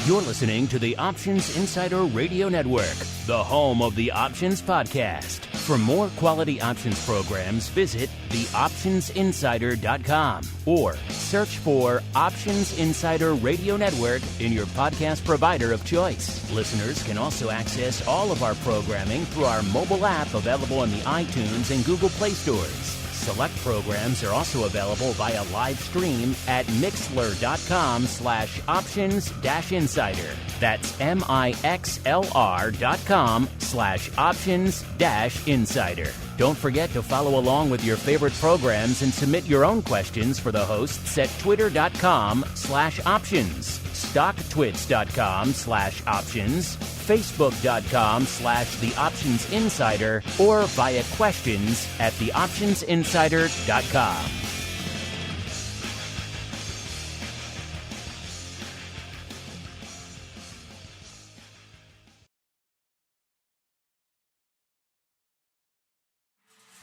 You're listening to the Options Insider Radio Network, the home of the Options Podcast. For more quality options programs, visit theoptionsinsider.com or search for Options Insider Radio Network in your podcast provider of choice. Listeners can also access all of our programming through our mobile app available in the iTunes and Google Play stores. Select programs are also available via live stream at mixlr.com/options-insider. That's mixlr.com/options-insider. Don't forget to follow along with your favorite programs and submit your own questions for the hosts at twitter.com/options, stocktwits.com/options, facebook.com/theoptionsinsider, or via questions at theoptionsinsider.com.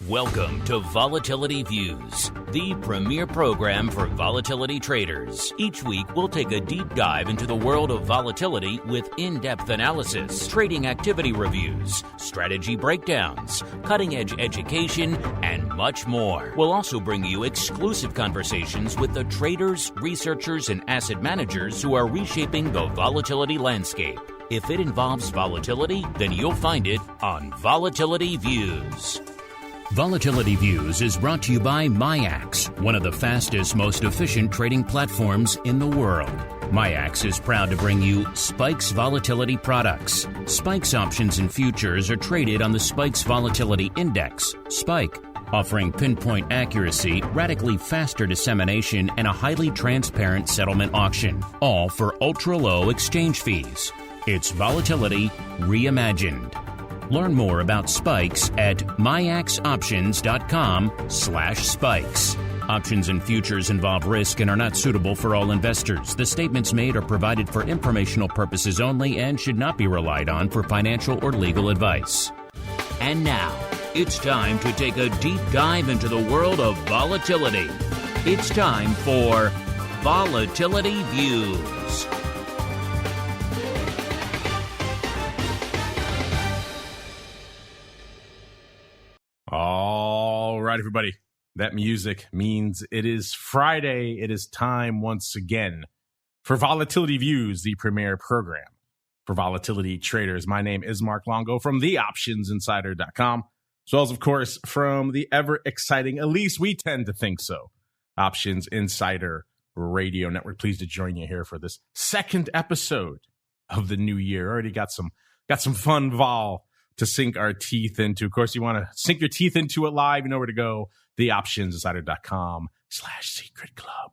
Welcome to Volatility Views, the premier program for volatility traders. Each week, we'll take a deep dive into the world of volatility with in-depth analysis, trading activity reviews, strategy breakdowns, cutting-edge education, and much more. We'll also bring you exclusive conversations with the traders, researchers, and asset managers who are reshaping the volatility landscape. If it involves volatility, then you'll find it on Volatility Views. Volatility Views is brought to you by MIAX, one of the fastest, most efficient trading platforms in the world. MIAX is proud to bring you Spikes Volatility products. Spikes options and futures are traded on the Spikes Volatility Index, SPIKE, offering pinpoint accuracy, radically faster dissemination, and a highly transparent settlement auction, all for ultra-low exchange fees. It's volatility reimagined. Learn more about Spikes at miaxoptions.com/spikes. Options and futures involve risk and are not suitable for all investors. The statements made are provided for informational purposes only and should not be relied on for financial or legal advice. And now, it's time to take a deep dive into the world of volatility. It's time for Volatility Views. All right, everybody. That music means it is Friday. It is time once again for Volatility Views, the premier program for volatility traders. My name is Mark Longo from theoptionsinsider.com, as well as, of course, from the ever-exciting, at least we tend to think so, Options Insider Radio Network. Pleased to join you here for this second episode of the new year. Already got some fun vol to sink our teeth into. Of course, you want to sink your teeth into it live, you know where to go, theoptionsinsider.com/secret club.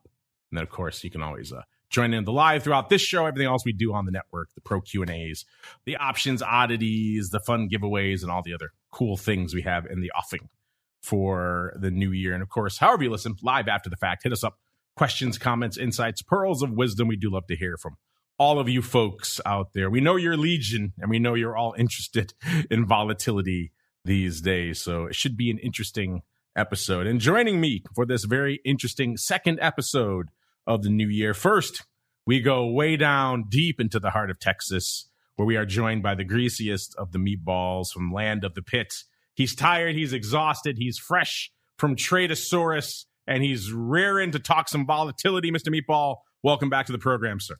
And then, of course, you can always join in the live throughout this show, everything else we do on the network, the pro Q&As, the options oddities, the fun giveaways, and all the other cool things we have in the offing for the new year. And, of course, however you listen, live after the fact, hit us up. Questions, comments, insights, pearls of wisdom. We do love to hear from all of you folks out there. We know you're legion, and we know you're all interested in volatility these days. So it should be an interesting episode. And joining me for this very interesting second episode of the new year. First, we go way down deep into the heart of Texas, where we are joined by the greasiest of the meatballs from land of the pit. He's tired, he's exhausted, he's fresh from Tradosaurus, and he's raring to talk some volatility. Mr. Meatball, welcome back to the program, sir.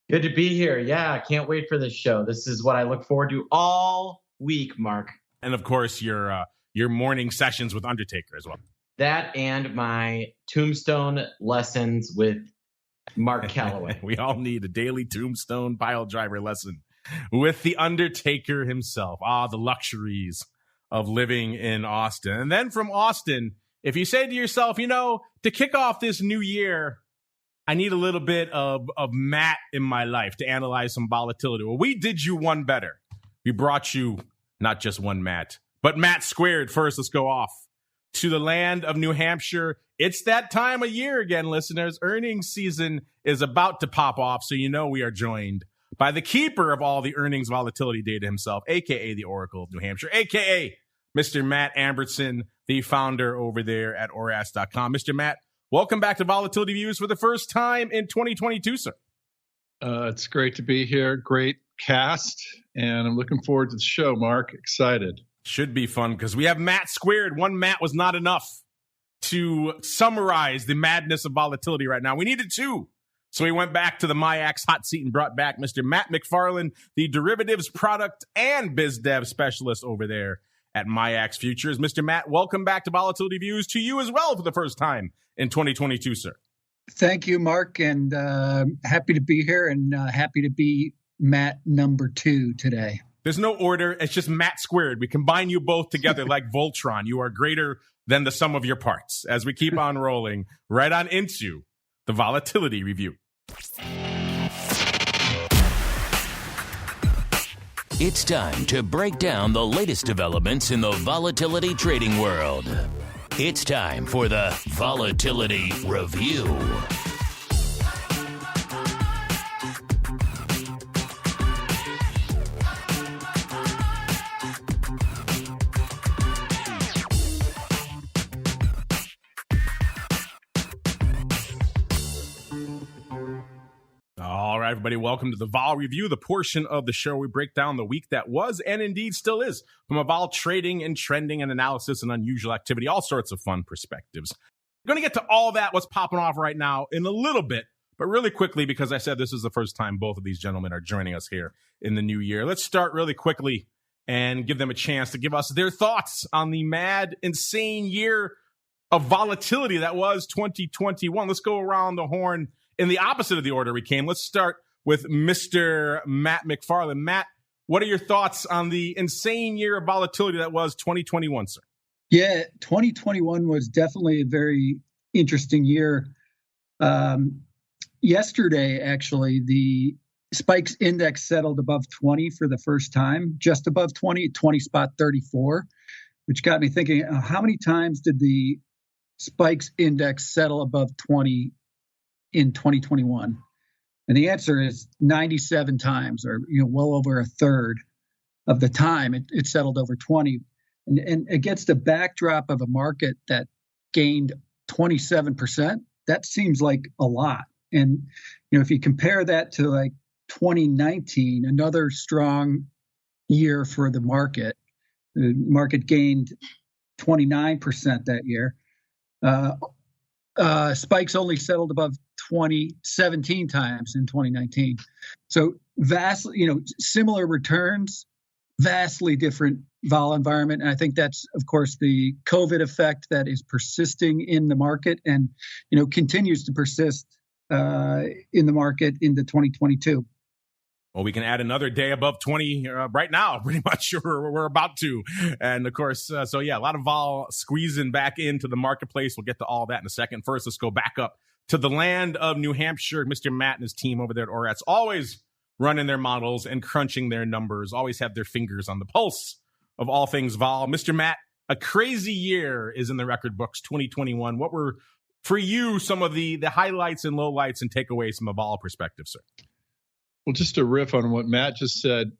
Good to be here. Yeah, I can't wait for this show. This is what I look forward to all week, Mark. And of course, your morning sessions with Undertaker as well. That and my tombstone lessons with Mark Calloway. We all need a daily tombstone pile driver lesson with the Undertaker himself. The luxuries of living in Austin. And then from Austin, if you say to yourself, to kick off this new year, I need a little bit of Matt in my life to analyze some volatility. Well, we did you one better. We brought you not just one Matt, but Matt squared. First, let's go off to the land of New Hampshire. It's that time of year again, listeners. Earnings season is about to pop off, so we are joined by the keeper of all the earnings volatility data himself, a.k.a. the Oracle of New Hampshire, a.k.a. Mr. Matt Amberson, the founder over there at ORATS.com. Mr. Matt, welcome back to Volatility Views for the first time in 2022, sir. It's great to be here. Great cast, and I'm looking forward to the show, Mark. Excited. Should be fun because we have Matt squared. One Matt was not enough to summarize the madness of volatility right now. We needed two. So we went back to the MIAX hot seat and brought back Mr. Matt McFarland, the derivatives product and biz dev specialist over there at MIAX Futures. Mr. Matt, welcome back to Volatility Views, to you as well for the first time in 2022, sir. Thank you, Mark, and happy to be here and happy to be Matt number 2 today. There's no order. It's just Matt squared. We combine you both together like Voltron. You are greater than the sum of your parts. As we keep on rolling right on into the Volatility Review. It's time to break down the latest developments in the volatility trading world. It's time for the Volatility Review. All right, everybody, welcome to the Vol Review, the portion of the show where we break down the week that was and indeed still is from a vol trading and trending and analysis and unusual activity, all sorts of fun perspectives. We're going to get to all that, what's popping off right now in a little bit, but really quickly, because I said this is the first time both of these gentlemen are joining us here in the new year. Let's start really quickly and give them a chance to give us their thoughts on the mad, insane year of volatility that was 2021. Let's go around the horn in the opposite of the order we came. Let's start with Mr. Matt McFarland. Matt, what are your thoughts on the insane year of volatility that was 2021, sir? Yeah, 2021 was definitely a very interesting year. Yesterday, actually, the Spikes index settled above 20 for the first time, just above 20 spot 34, which got me thinking, how many times did the Spikes index settle above 20 in 2021? And the answer is 97 times, or well over a third of the time it settled over 20. And against the backdrop of a market that gained 27%, that seems like a lot. And if you compare that to like 2019, another strong year for the market gained 29% that year. Spikes only settled above 20 17 times in 2019. So vastly, similar returns, vastly different vol environment. And I think that's, of course, the COVID effect that is persisting in the market and, continues to persist in the market into 2022. Well, we can add another day above 20 right now, pretty much. We're about to. And, of course, a lot of vol squeezing back into the marketplace. We'll get to all that in a second. First, let's go back up to the land of New Hampshire. Mr. Matt and his team over there at ORATS, always running their models and crunching their numbers, always have their fingers on the pulse of all things vol. Mr. Matt, a crazy year is in the record books, 2021. What were, for you, some of the highlights and lowlights and takeaways from a vol perspective, sir? Well, just to riff on what Matt just said,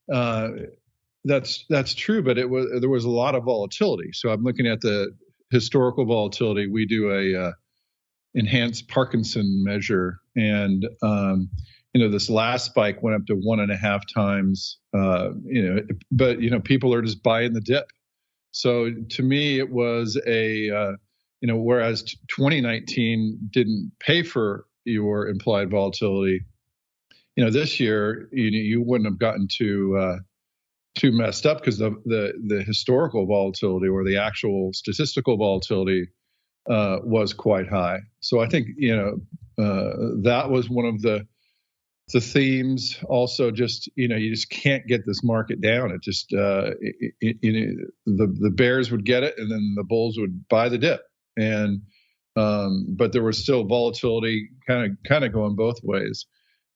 that's true, but there was a lot of volatility. So I'm looking at the historical volatility. We do a enhanced Parkinson measure, and this last spike went up to 1.5 times. But people are just buying the dip. So to me, it was whereas 2019 didn't pay for your implied volatility. This year you wouldn't have gotten too messed up because the historical volatility or the actual statistical volatility was quite high. So I think that was one of the themes. Also, just you just can't get this market down. It just the bears would get it, and then the bulls would buy the dip. And but there was still volatility, kind of going both ways.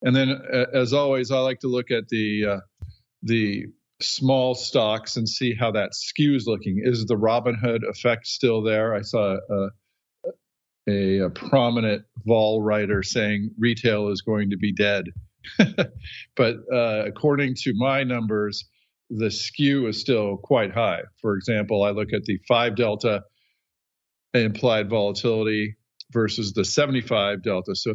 And then, as always, I like to look at the small stocks and see how that skews looking. Is the Robinhood effect still there? I saw a prominent vol writer saying retail is going to be dead. But according to my numbers, the skew is still quite high. For example, I look at the 5 delta implied volatility versus the 75 delta. So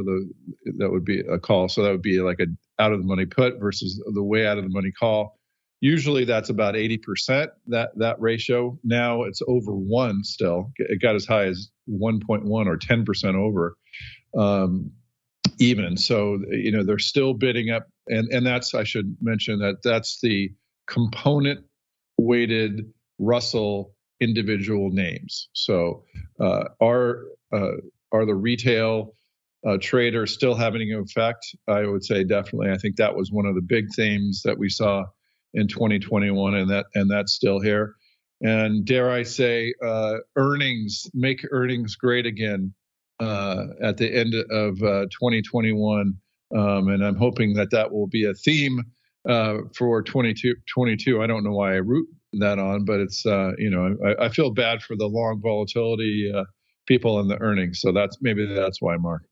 that would be a call. So that would be like a out of the money put versus the way out of the money call. Usually that's about 80%, that ratio. Now it's over 1 still. It got as high as 1.1 or 10% over even. So, they're still bidding up. And that's, I should mention that's the component weighted Russell individual names. So are the retail traders still having an effect? I would say definitely. I think that was one of the big themes that we saw in 2021, and that's still here. And dare I say, make earnings great again at the end of 2021. And I'm hoping that will be a theme for 2022. I don't know why I root that on, but it's I feel bad for the long volatility people in the earnings. So that's why, Mark.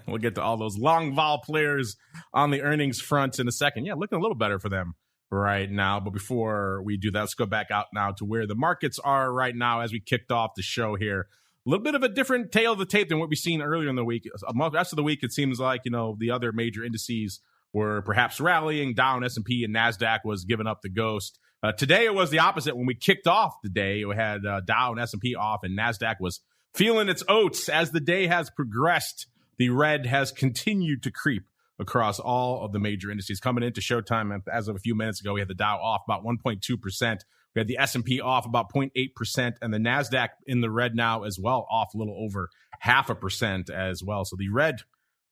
We'll get to all those long vol players on the earnings front in a second. Yeah, looking a little better for them right now. But before we do that, let's go back out now to where the markets are right now as we kicked off the show here. A little bit of a different tale of the tape than what we've seen earlier in the week. The rest of the week, it seems like, the other major indices were perhaps rallying. Dow and S&P and NASDAQ was giving up the ghost. Today, it was the opposite. When we kicked off the day, we had Dow and S&P off, and NASDAQ was feeling its oats. As the day has progressed, the red has continued to creep across all of the major indices. Coming into showtime, as of a few minutes ago, we had the Dow off about 1.2%. We had the S&P off about 0.8%, and the NASDAQ in the red now as well, off a little over 0.5% as well. So the red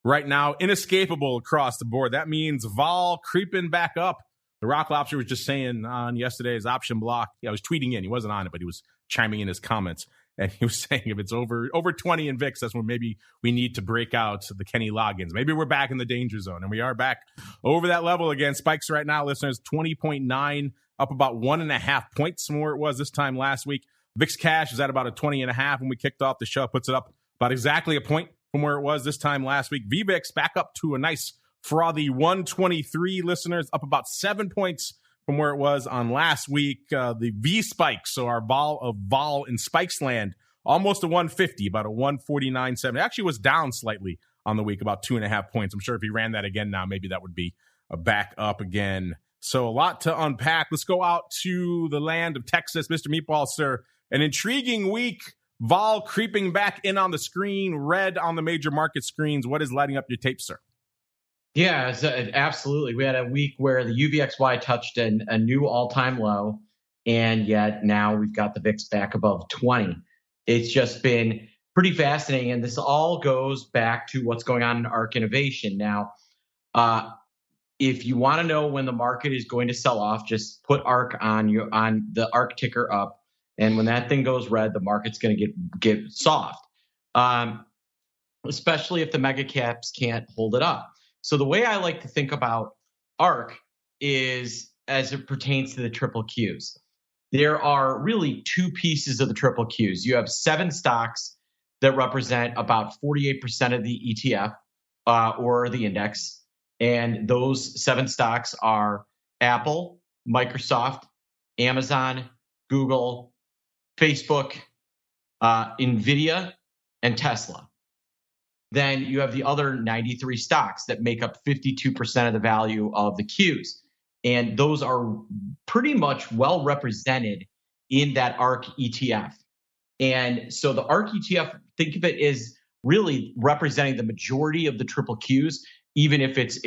right now, inescapable across the board. That means vol creeping back up. The Rock Lobster was just saying on yesterday's option block, I was tweeting in. He wasn't on it, but he was chiming in his comments. And he was saying if it's over 20 in VIX, that's when maybe we need to break out the Kenny Loggins. Maybe we're back in the danger zone, and we are back over that level again. Spikes right now, listeners, 20.9, up about 1.5 points from where it was this time last week. VIX cash is at about a 20.5 when we kicked off the show. Puts it up about exactly a point from where it was this time last week. VVIX back up to a nice frothy 123, listeners, up about 7 points from where it was on last week. The V spikes, so our vol in Spikes land, almost a 150, about a 149.7. It actually was down slightly on the week, about 2.5 points. I'm sure if he ran that again now, maybe that would be back up again. So a lot to unpack. Let's go out to the land of Texas. Mr. Meatball, sir, an intriguing week. Vol creeping back in on the screen, red on the major market screens. What is lighting up your tape, sir? Yeah, absolutely. We had a week where the UVXY touched a new all-time low, and yet now we've got the VIX back above 20. It's just been pretty fascinating, and this all goes back to what's going on in ARK Innovation. Now, if you want to know when the market is going to sell off, just put ARK on the ARK ticker up, and when that thing goes red, the market's going to get soft, especially if the mega caps can't hold it up. So the way I like to think about ARK is as it pertains to the triple Qs. There are really two pieces of the triple Qs. You have 7 stocks that represent about 48% of the ETF or the index. And those 7 stocks are Apple, Microsoft, Amazon, Google, Facebook, NVIDIA, and Tesla. Then you have the other 93 stocks that make up 52% of the value of the Qs. And those are pretty much well represented in that ARK ETF. And so the ARK ETF, think of it as really representing the majority of the triple Qs, even if it's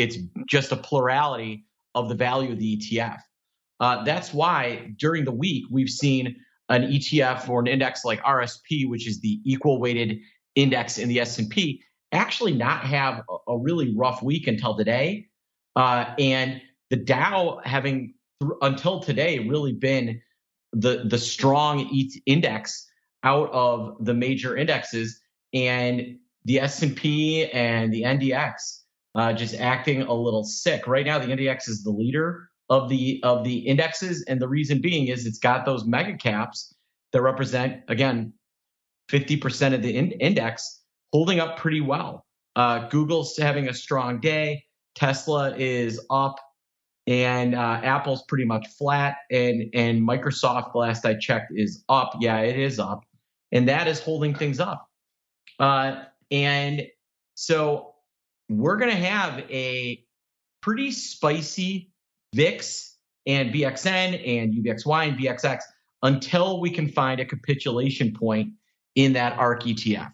just a plurality of the value of the ETF. That's why during the week we've seen an ETF or an index like RSP, which is the equal weighted index in the S&P, actually not have a really rough week until today. And the Dow having until today really been the strong index out of the major indexes, and the S&P and the NDX just acting a little sick. Right now, the NDX is the leader of the indexes, and the reason being is it's got those mega caps that represent, again, 50% of the index holding up pretty well. Google's having a strong day. Tesla is up, and Apple's pretty much flat. And Microsoft, last I checked, is up. Yeah, it is up, and that is holding things up. And so we're going to have a pretty spicy VIX and VXN and UVXY and VXX until we can find a capitulation point in that ARK ETF.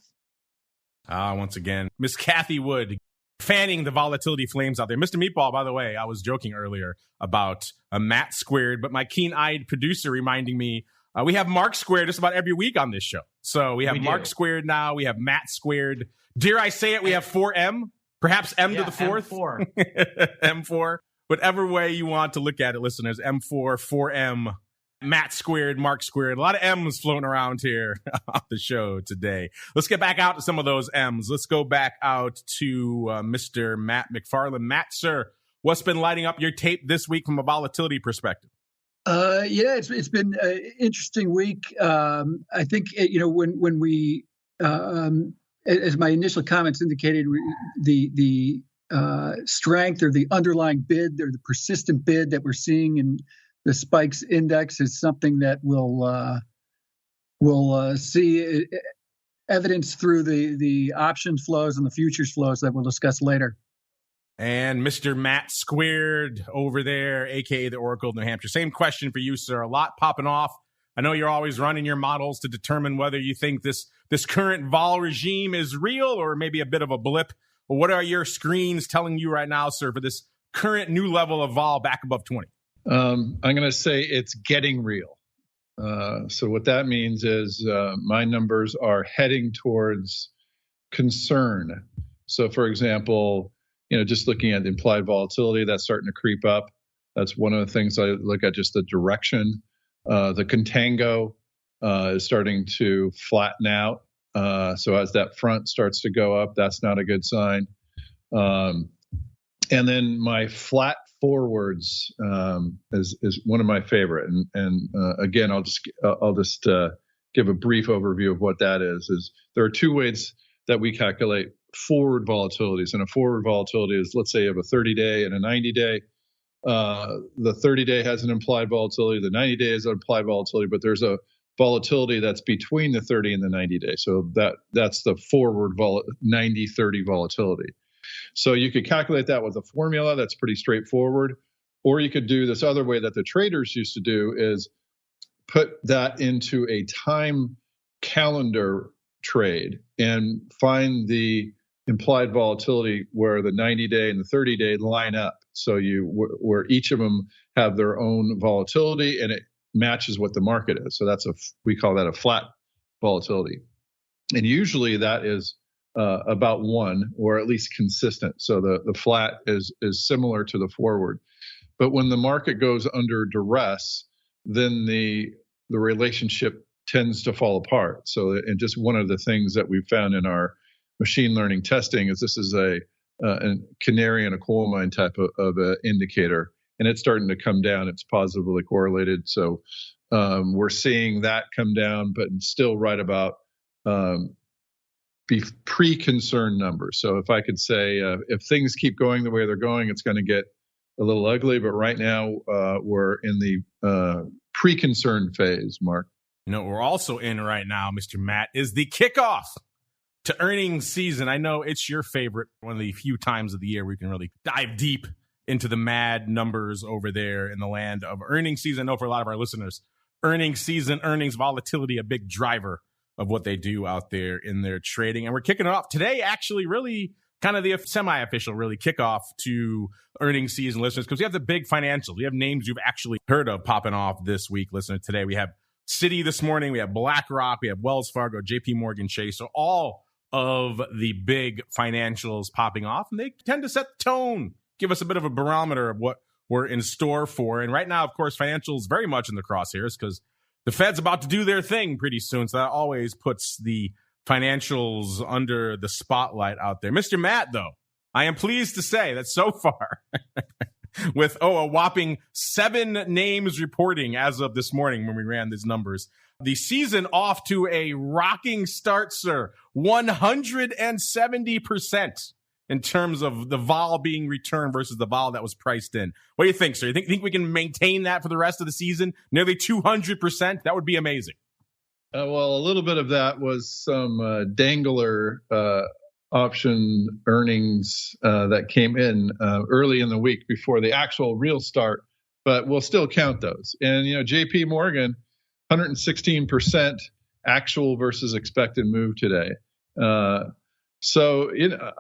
Once again, Miss Kathy Wood fanning the volatility flames out there. Mr. Meatball, by the way, I was joking earlier about a Matt squared, but my keen-eyed producer reminding me we have Mark squared just about every week on this show. So we have Mark squared now. We have Matt squared. Dare I say it? We have 4M, perhaps M to the fourth. M4. M4. Whatever way you want to look at it, listeners. M4, 4M, Matt squared, Mark squared. A lot of M's floating around here on the show today. Let's get back out to some of those M's. Let's go back out to Mr. Matt McFarland. Matt, sir, what's been lighting up your tape this week from a volatility perspective? It's been an interesting week. I think when we as my initial comments indicated, the strength or the underlying bid or the persistent bid that we're seeing in the spikes index is something that we'll see evidence through the options flows and the futures flows that we'll discuss later. And Mr. Matt Squared over there, a.k.a. the Oracle of New Hampshire. Same question for you, sir. A lot popping off. I know you're always running your models to determine whether you think this current vol regime is real or maybe a bit of a blip. But what are your screens telling you right now, sir, for this current new level of vol back above 20? I'm going to say it's getting real. So what that means is my numbers are heading towards concern. So, for example, just looking at the implied volatility, that's starting to creep up. That's one of the things I look at, just the direction. The contango is starting to flatten out. So as that front starts to go up, that's not a good sign. And then my flat forwards is one of my favorite. And again, I'll just give a brief overview of what that is. There are two ways that we calculate forward volatilities, and a forward volatility is, let's say, you have a 30-day and a 90-day. The 30-day has an implied volatility, the 90-day has an implied volatility, but there's a volatility that's between the 30 and the 90-day. So that's the forward 90-30 volatility. So you could calculate that with a formula that's pretty straightforward, or you could do this other way that the traders used to do, is put that into a time calendar trade and find the implied volatility where the 90-day and the 30-day line up. So where each of them have their own volatility and it matches what the market is. So we call that a flat volatility. And usually that is about 1, or at least consistent. So the flat is similar to the forward. But when the market goes under duress, then the relationship tends to fall apart. So, and just one of the things that we've found in our machine learning testing is this is a canary in a coal mine type of indicator, and it's starting to come down. It's positively correlated. So we're seeing that come down, but still right about pre-concern numbers. So if I could say, if things keep going the way they're going, it's going to get a little ugly. But right now we're in the pre-concern phase, Mark. We're also in right now, Mr. Matt, is the kickoff to earnings season. I know it's your favorite, one of the few times of the year we can really dive deep into the mad numbers over there in the land of earnings season. I know for a lot of our listeners, earnings season, earnings volatility, a big driver of what they do out there in their trading. And we're kicking it off today, actually, really kind of the semi-official really kickoff to earnings season, listeners, because we have the big financials. We have names you've actually heard of popping off this week, listener. Today we have Citi this morning, we have BlackRock, we have Wells Fargo, JP Morgan Chase. So all of the big financials popping off, and they tend to set the tone, give us a bit of a barometer of what we're in store for. And right now, of course, financials very much in the crosshairs because the Fed's about to do their thing pretty soon. So that always puts the financials under the spotlight out there. Mr. Matt, though, I am pleased to say that so far, with a whopping 7 names reporting as of this morning when we ran these numbers, the season off to a rocking start, sir. 170% in terms of the vol being returned versus the vol that was priced in. What do you think, sir? You think we can maintain that for the rest of the season? Nearly 200%? That would be amazing. Well, a little bit of that was some dangler option earnings that came in early in the week before the actual real start, but we'll still count those. And, JP Morgan, 116% actual versus expected move today. So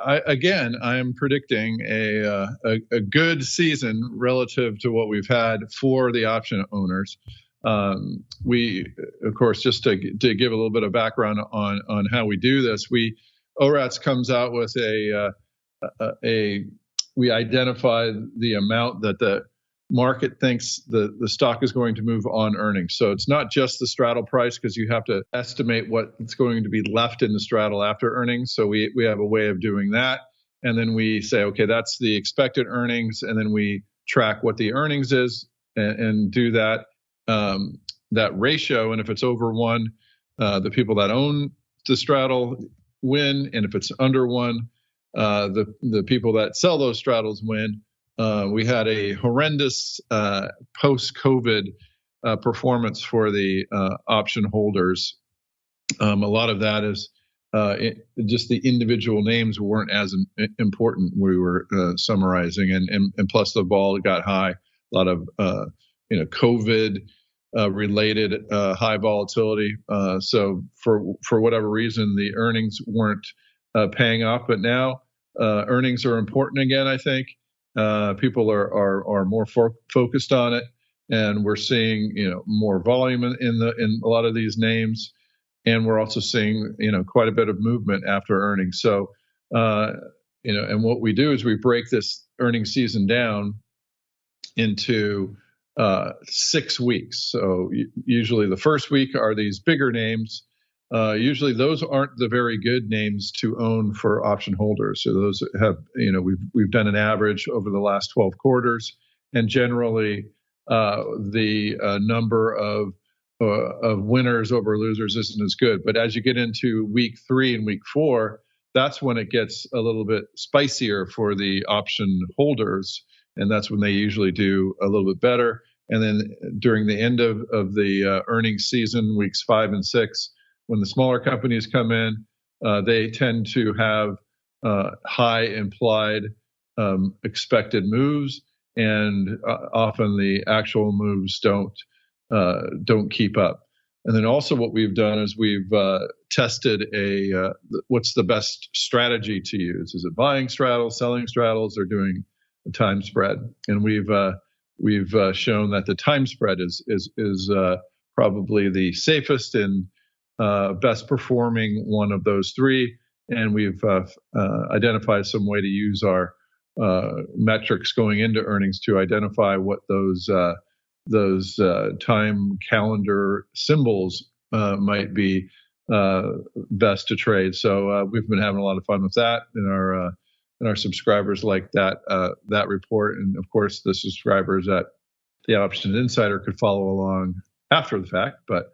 I'm predicting a good season relative to what we've had for the option owners. We, of course, just to give a little bit of background on how we do this, ORATS comes out with we identify the amount that the market thinks the stock is going to move on earnings. So it's not just the straddle price, because you have to estimate what's going to be left in the straddle after earnings. So we have a way of doing that. And then we say, okay, that's the expected earnings. And then we track what the earnings is and do that ratio. And if it's over 1, the people that own the straddle win. And if it's under 1, the people that sell those straddles win. We had a horrendous post-COVID performance for the option holders. A lot of that is just the individual names weren't as important. We were summarizing, and plus the vol got high. A lot of COVID related high volatility. So for whatever reason, the earnings weren't paying off. But now earnings are important again, I think. People are more focused on it, and we're seeing more volume in a lot of these names, and we're also seeing quite a bit of movement after earnings. So and what we do is we break this earnings season down into 6 weeks. So usually the first week are these bigger names. Usually those aren't the very good names to own for option holders. So those have, we've done an average over the last 12 quarters, and generally the number of winners over losers isn't as good. But as you get into week 3 and week 4, that's when it gets a little bit spicier for the option holders, and that's when they usually do a little bit better. And then during the end of the earnings season, weeks 5 and 6, when the smaller companies come in, they tend to have high implied expected moves, and often the actual moves don't keep up. And then also what we've done is we've tested what's the best strategy to use. Is it buying straddles, selling straddles, or doing a time spread? And we've shown that the time spread is probably the safest and best performing one of those 3, and we've identified some way to use our metrics going into earnings to identify what those time calendar symbols might be best to trade. So we've been having a lot of fun with that, and our subscribers like that report, and of course the subscribers at the Options Insider could follow along after the fact, but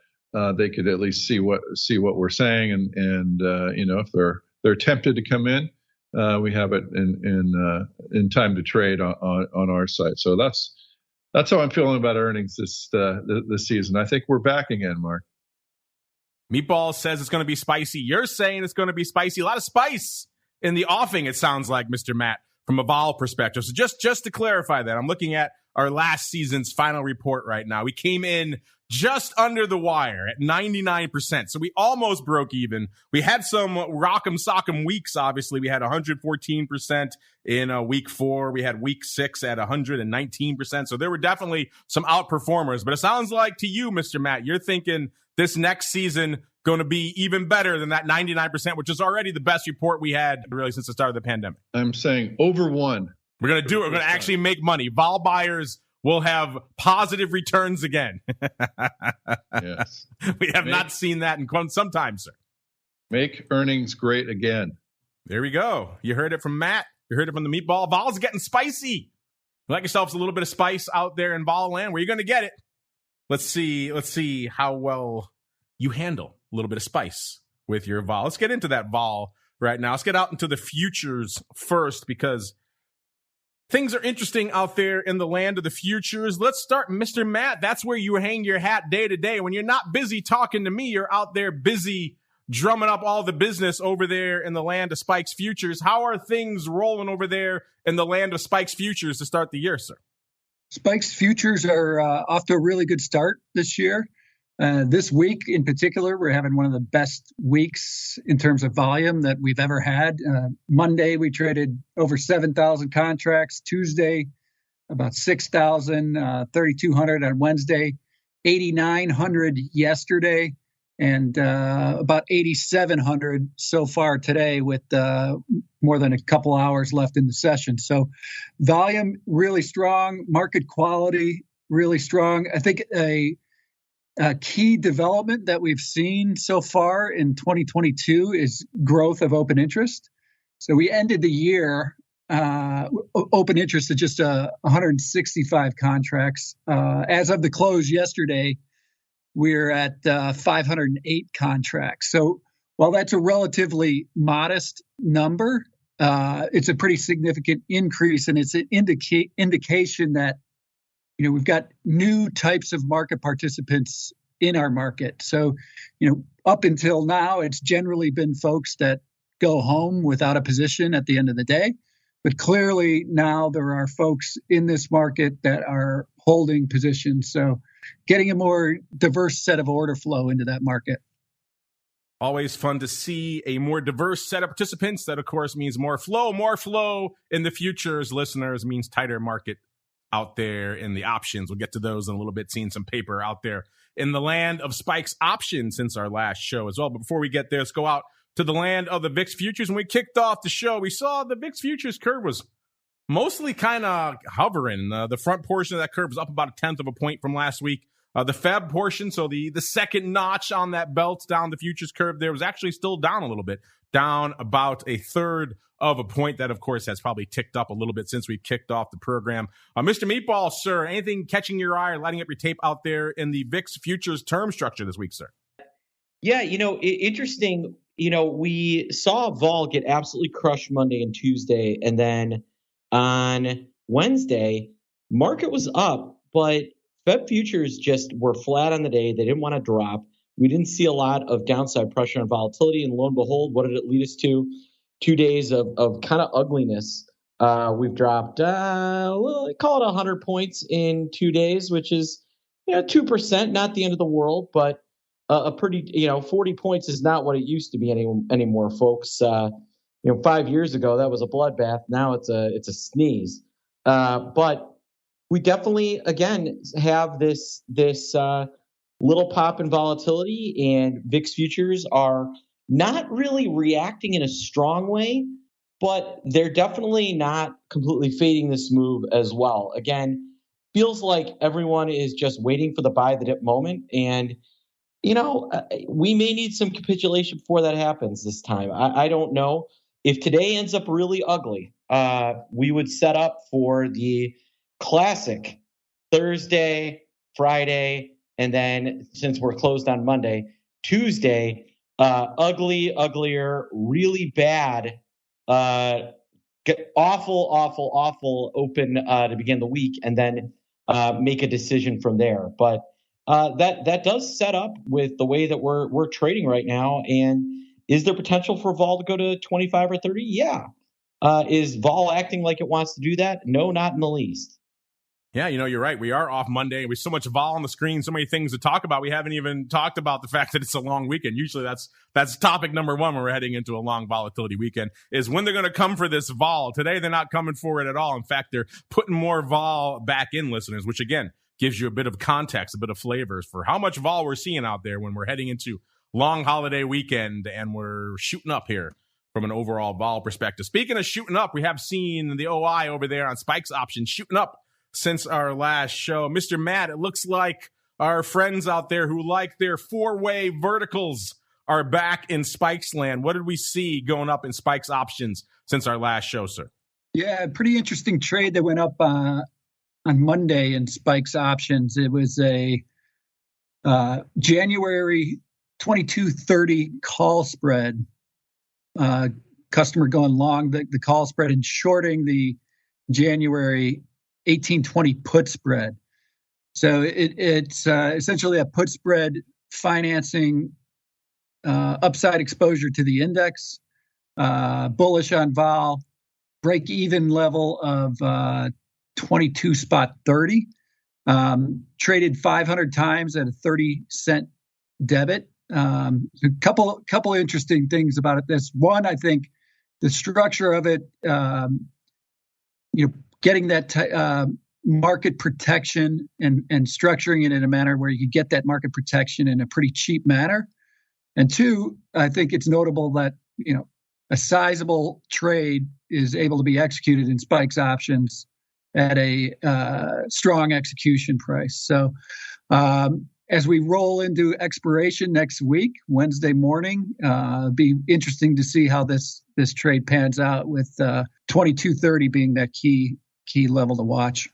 they could at least see what we're saying, and if they're tempted to come in, we have it in time to trade on our site. So that's how I'm feeling about earnings this season. I think we're back again, Mark. Meatball says it's going to be spicy. You're saying it's going to be spicy. A lot of spice in the offing, it sounds like, Mr. Matt, from a vol perspective. So just to clarify that, I'm looking at our last season's final report right now. We came in just under the wire at 99%. So we almost broke even. We had some rock'em sock'em weeks, obviously. We had 114% in week 4. We had week 6 at 119%. So there were definitely some outperformers. But it sounds like to you, Mr. Matt, you're thinking this next season going to be even better than that 99%, which is already the best report we had really since the start of the pandemic. I'm saying over 1. We're going to do it. We're going to actually make money. Vol buyers will have positive returns again. Yes. We have not seen that in some time, sir. Make earnings great again. There we go. You heard it from Matt. You heard it from the Meatball. Vol's getting spicy. You like yourselves a little bit of spice out there in Vol land. Where are you going to get it? Let's see how well you handle a little bit of spice with your Vol. Let's get into that Vol right now. Let's get out into the futures first, because things are interesting out there in the land of the futures. Let's start, Mr. Matt. That's where you hang your hat day to day. When you're not busy talking to me, you're out there busy drumming up all the business over there in the land of Spikes Futures. How are things rolling over there in the land of Spikes Futures to start the year, sir? Spikes Futures are off to a really good start this year. This week in particular, we're having one of the best weeks in terms of volume that we've ever had. Monday, we traded over 7,000 contracts. Tuesday, about 6,000, 3,200 on Wednesday, 8,900 yesterday, and about 8,700 so far today with more than a couple hours left in the session. So volume really strong, market quality really strong. I think a key development that we've seen so far in 2022 is growth of open interest. So we ended the year open interest at just 165 contracts. As of the close yesterday, we're at 508 contracts. So while that's a relatively modest number, it's a pretty significant increase, and it's an indication that we've got new types of market participants in our market. So, up until now, it's generally been folks that go home without a position at the end of the day. But clearly now there are folks in this market that are holding positions. So getting a more diverse set of order flow into that market. Always fun to see a more diverse set of participants. That, of course, means more flow. More flow in the futures, listeners, means tighter market out there in the options. We'll get to those in a little bit, seeing some paper out there in the land of Spikes options since our last show as well. But before we get there, let's go out to the land of the VIX futures. When we kicked off the show, we saw the VIX futures curve was mostly kind of hovering. The front portion of that curve was up about 1/10 of a point from last week. The Feb portion, so the second notch on that belt down the futures curve there, was actually still down a little bit, down about 1/3 of a point. That, of course, has probably ticked up a little bit since we kicked off the program. Mr. Meatball, sir, anything catching your eye or lighting up your tape out there in the VIX futures term structure this week, sir? Yeah, interesting. We saw vol get absolutely crushed Monday and Tuesday, and then on Wednesday, market was up, but Fed futures just were flat on the day. They didn't want to drop. We didn't see a lot of downside pressure on volatility, and lo and behold, what did it lead us to? 2 days of kind of ugliness. We've dropped, call it 100 points in 2 days, which is 2%, not the end of the world, but a pretty, 40 points is not what it used to be anymore, folks. 5 years ago, that was a bloodbath. Now it's a sneeze. But we definitely, again, have this little pop in volatility, and VIX futures are not really reacting in a strong way, but they're definitely not completely fading this move as well. Again, feels like everyone is just waiting for the buy the dip moment, and we may need some capitulation before that happens this time. I don't know. If today ends up really ugly, we would set up for the classic Thursday, Friday, and then since we're closed on Monday, Tuesday, ugly, uglier, really bad, awful open to begin the week, and then make a decision from there. But that does set up with the way that we're trading right now. And is there potential for vol to go to 25 or 30? Yeah. Is vol acting like it wants to do that? No, not in the least. Yeah, you're right. We are off Monday. With so much vol on the screen, so many things to talk about. We haven't even talked about the fact that it's a long weekend. Usually that's topic number one when we're heading into a long volatility weekend, is when they're going to come for this vol. Today, they're not coming for it at all. In fact, they're putting more vol back in, listeners, which, again, gives you a bit of context, a bit of flavors for how much vol we're seeing out there when we're heading into long holiday weekend and we're shooting up here from an overall vol perspective. Speaking of shooting up, we have seen the OI over there on Spikes options shooting up since our last show. Mr. Matt, it looks like our friends out there who like their four-way verticals are back in Spikes land. What did we see going up in Spikes options since our last show, sir? Yeah, pretty interesting trade that went up on Monday in Spikes options. It was a January 2230 call spread. Customer going long the call spread and shorting the January 1820 put spread. So it's essentially a put spread financing upside exposure to the index, bullish on vol, break even level of 22 spot 30. Traded 500 times at a 30-cent debit. A couple interesting things about it. This one, I think the structure of it, getting that market protection and structuring it in a manner where you could get that market protection in a pretty cheap manner. And two, I think it's notable that, a sizable trade is able to be executed in Spikes options at a strong execution price. So as we roll into expiration next week, Wednesday morning, be interesting to see how this trade pans out, with 22.30 being that key level to watch.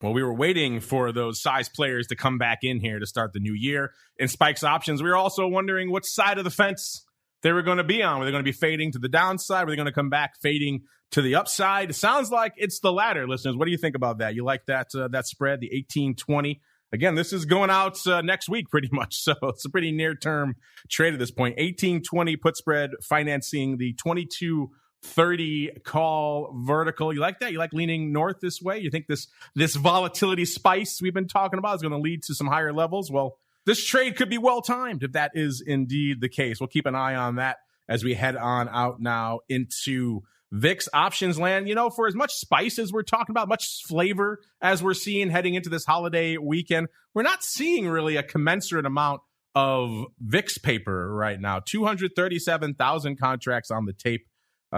Well, we were waiting for those size players to come back in here to start the new year. In Spikes options, we were also wondering which side of the fence they were going to be on. Were they going to be fading to the downside? Were they going to come back fading to the upside? It sounds like it's the latter, listeners. What do you think about that? You like that spread, the 18-20? Again, this is going out next week pretty much, so it's a pretty near-term trade at this point. 18-20 put spread financing the 22-30 call vertical. You like that? You like leaning north this way? You think this volatility spice we've been talking about is going to lead to some higher levels? Well, this trade could be well-timed if that is indeed the case. We'll keep an eye on that as we head on out now into VIX options land. For as much spice as we're talking about, much flavor as we're seeing heading into this holiday weekend, we're not seeing really a commensurate amount of VIX paper right now. 237,000 contracts on the tape.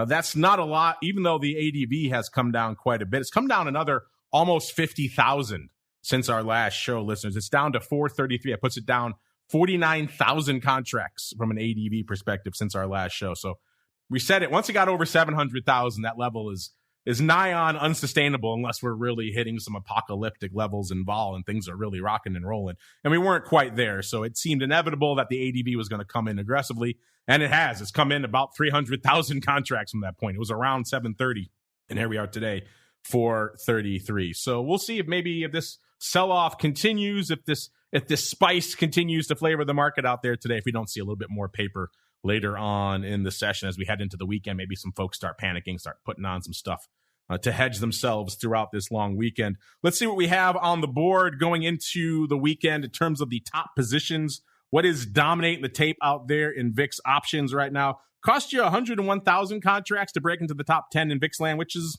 That's not a lot, even though the ADV has come down quite a bit. It's come down another almost 50,000 since our last show, listeners. It's down to 433. That puts it down 49,000 contracts from an ADV perspective since our last show. So we said it, once it got over 700,000, that level is nigh on unsustainable unless we're really hitting some apocalyptic levels in vol and things are really rocking and rolling. And we weren't quite there. So it seemed inevitable that the ADV was going to come in aggressively. And it has. It's come in about 300,000 contracts from that point. It was around 730. And here we are today, 433. So we'll see if this sell-off continues, if this spice continues to flavor the market out there today, if we don't see a little bit more paper later on in the session as we head into the weekend. Maybe some folks start panicking, start putting on some stuff to hedge themselves throughout this long weekend. Let's see what we have on the board going into the weekend in terms of the top positions. What is dominating the tape out there in VIX options right now? Cost you 101,000 contracts to break into the top 10 in VIX land, which is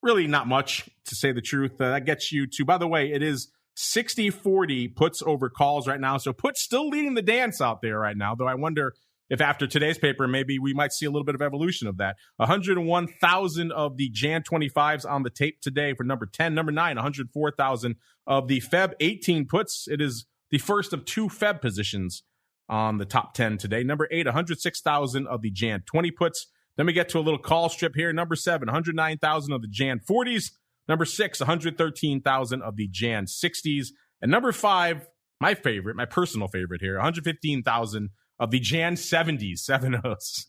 really not much, to say the truth. That gets you to, by the way, it is 60-40 puts over calls right now. So puts still leading the dance out there right now, though I wonder if after today's paper, maybe we might see a little bit of evolution of that. 101,000 of the Jan 25s on the tape today for number 10. Number 9, 104,000 of the Feb 18 puts. It is the first of 2 Feb positions on the top 10 today. Number 8, 106,000 of the Jan 20 puts. Then we get to a little call strip here. Number 7, 109,000 of the Jan 40s. Number 6, 113,000 of the Jan 60s. And number 5, my favorite, my personal favorite here, 115,000 of the Jan 70s, 70s.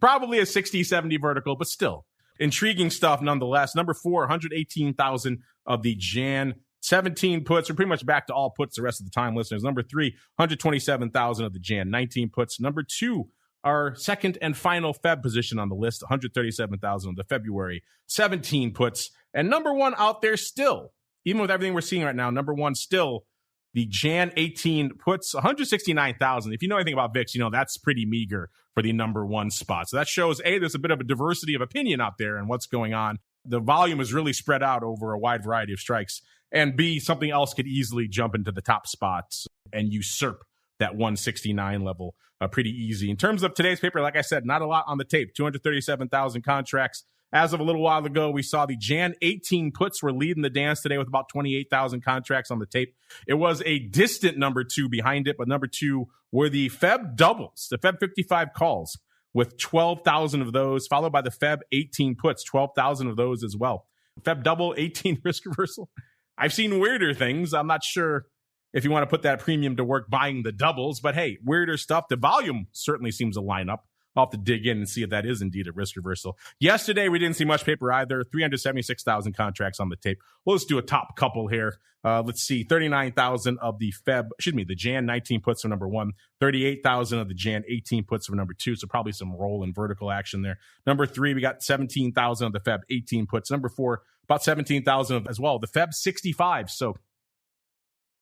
Probably a 60-70 vertical, but still intriguing stuff nonetheless. Number 4, 118,000 of the Jan 17 puts. We're pretty much back to all puts the rest of the time, listeners. Number 3, 127,000 of the Jan 19 puts. Number 2, our second and final Feb position on the list, 137,000 of the February 17 puts. And number 1 out there still, even with everything we're seeing right now, number 1 still, the Jan 18 puts, 169,000. If you know anything about VIX, that's pretty meager for the number 1 spot. So that shows, A, there's a bit of a diversity of opinion out there and what's going on. The volume is really spread out over a wide variety of strikes. And B, something else could easily jump into the top spots and usurp that 169 level pretty easy. In terms of today's paper, like I said, not a lot on the tape, 237,000 contracts. As of a little while ago, we saw the Jan 18 puts were leading the dance today with about 28,000 contracts on the tape. It was a distant number 2 behind it, but number 2 were the Feb doubles, the Feb 55 calls, with 12,000 of those, followed by the Feb 18 puts, 12,000 of those as well. Feb double, 18 risk reversal. I've seen weirder things. I'm not sure if you want to put that premium to work buying the doubles, but hey, weirder stuff. The volume certainly seems to line up. I'll have to dig in and see if that is indeed a risk reversal. Yesterday, we didn't see much paper either. 376,000 contracts on the tape. Well, let's do a top couple here. Let's see, 39,000 of the the Jan 19 puts for number 1, 38,000 of the Jan 18 puts for number 2. So probably some roll and vertical action there. Number 3, we got 17,000 of the Feb 18 puts. Number 4, about 17,000 as well. The Feb 65. So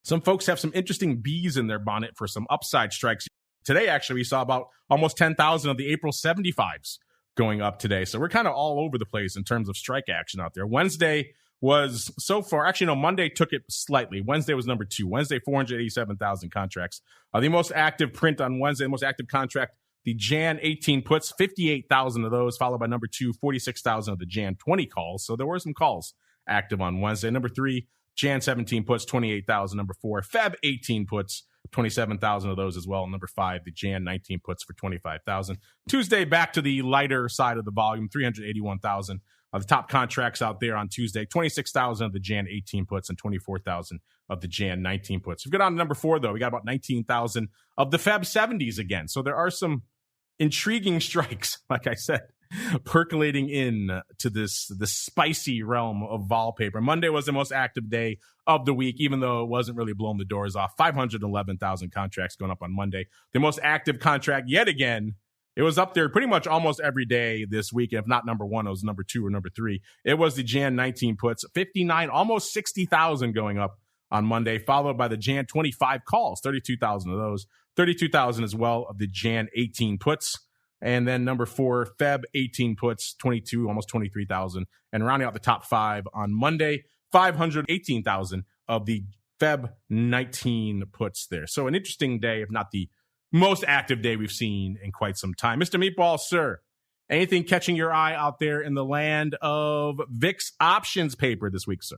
some folks have some interesting bees in their bonnet for some upside strikes. Today, actually, we saw about almost 10,000 of the April 75s going up today. So we're kind of all over the place in terms of strike action out there. Wednesday was so far, actually, no, Monday took it slightly. Wednesday was number 2. Wednesday, 487,000 contracts. The most active print on Wednesday, the most active contract, the Jan 18 puts, 58,000 of those, followed by number 2, 46,000 of the Jan 20 calls. So there were some calls active on Wednesday. Number 3, Jan 17 puts, 28,000. Number 4, Feb 18 puts, 27,000 of those as well. Number 5, the Jan 19 puts for 25,000. Tuesday, back to the lighter side of the volume, 381,000 of the top contracts out there on Tuesday. 26,000 of the Jan 18 puts and 24,000 of the Jan 19 puts. If we go down to number 4, though, we got about 19,000 of the Feb 70s again. So there are some intriguing strikes, like I said, percolating in to the spicy realm of vol paper. Monday was the most active day of the week, even though it wasn't really blowing the doors off. 511,000 contracts going up on Monday. The most active contract yet again. It was up there pretty much almost every day this week. If not number 1, it was number 2 or number 3. It was the Jan 19 puts, 59, almost 60,000 going up on Monday, followed by the Jan 25 calls, 32,000 of those, 32,000 as well of the Jan 18 puts. And then number 4, Feb 18 puts, 22, almost 23,000. And rounding out the top 5 on Monday, 518,000 of the Feb 19 puts there. So an interesting day, if not the most active day we've seen in quite some time. Mr. Meatball, sir, anything catching your eye out there in the land of VIX options paper this week, sir?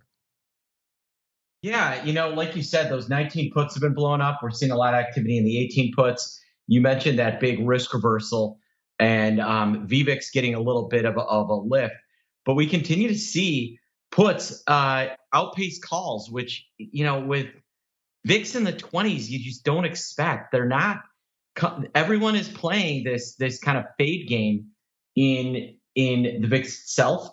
Yeah, like you said, those 19 puts have been blowing up. We're seeing a lot of activity in the 18 puts. You mentioned that big risk reversal and VVIX getting a little bit of a lift. But we continue to see puts outpace calls, which, with VIX in the 20s, you just don't expect. They're not. Everyone is playing this kind of fade game in the VIX itself.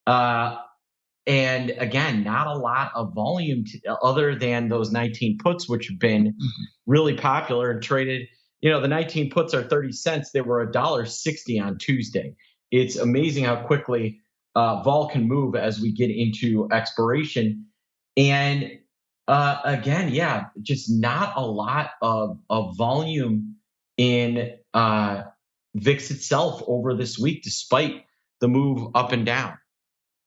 And again, not a lot of volume other than those 19 puts, which have been really popular and traded. The 19 puts are 30 cents. They were $1.60 on Tuesday. It's amazing how quickly vol can move as we get into expiration. And again, yeah, just not a lot of volume in VIX itself over this week, despite the move up and down.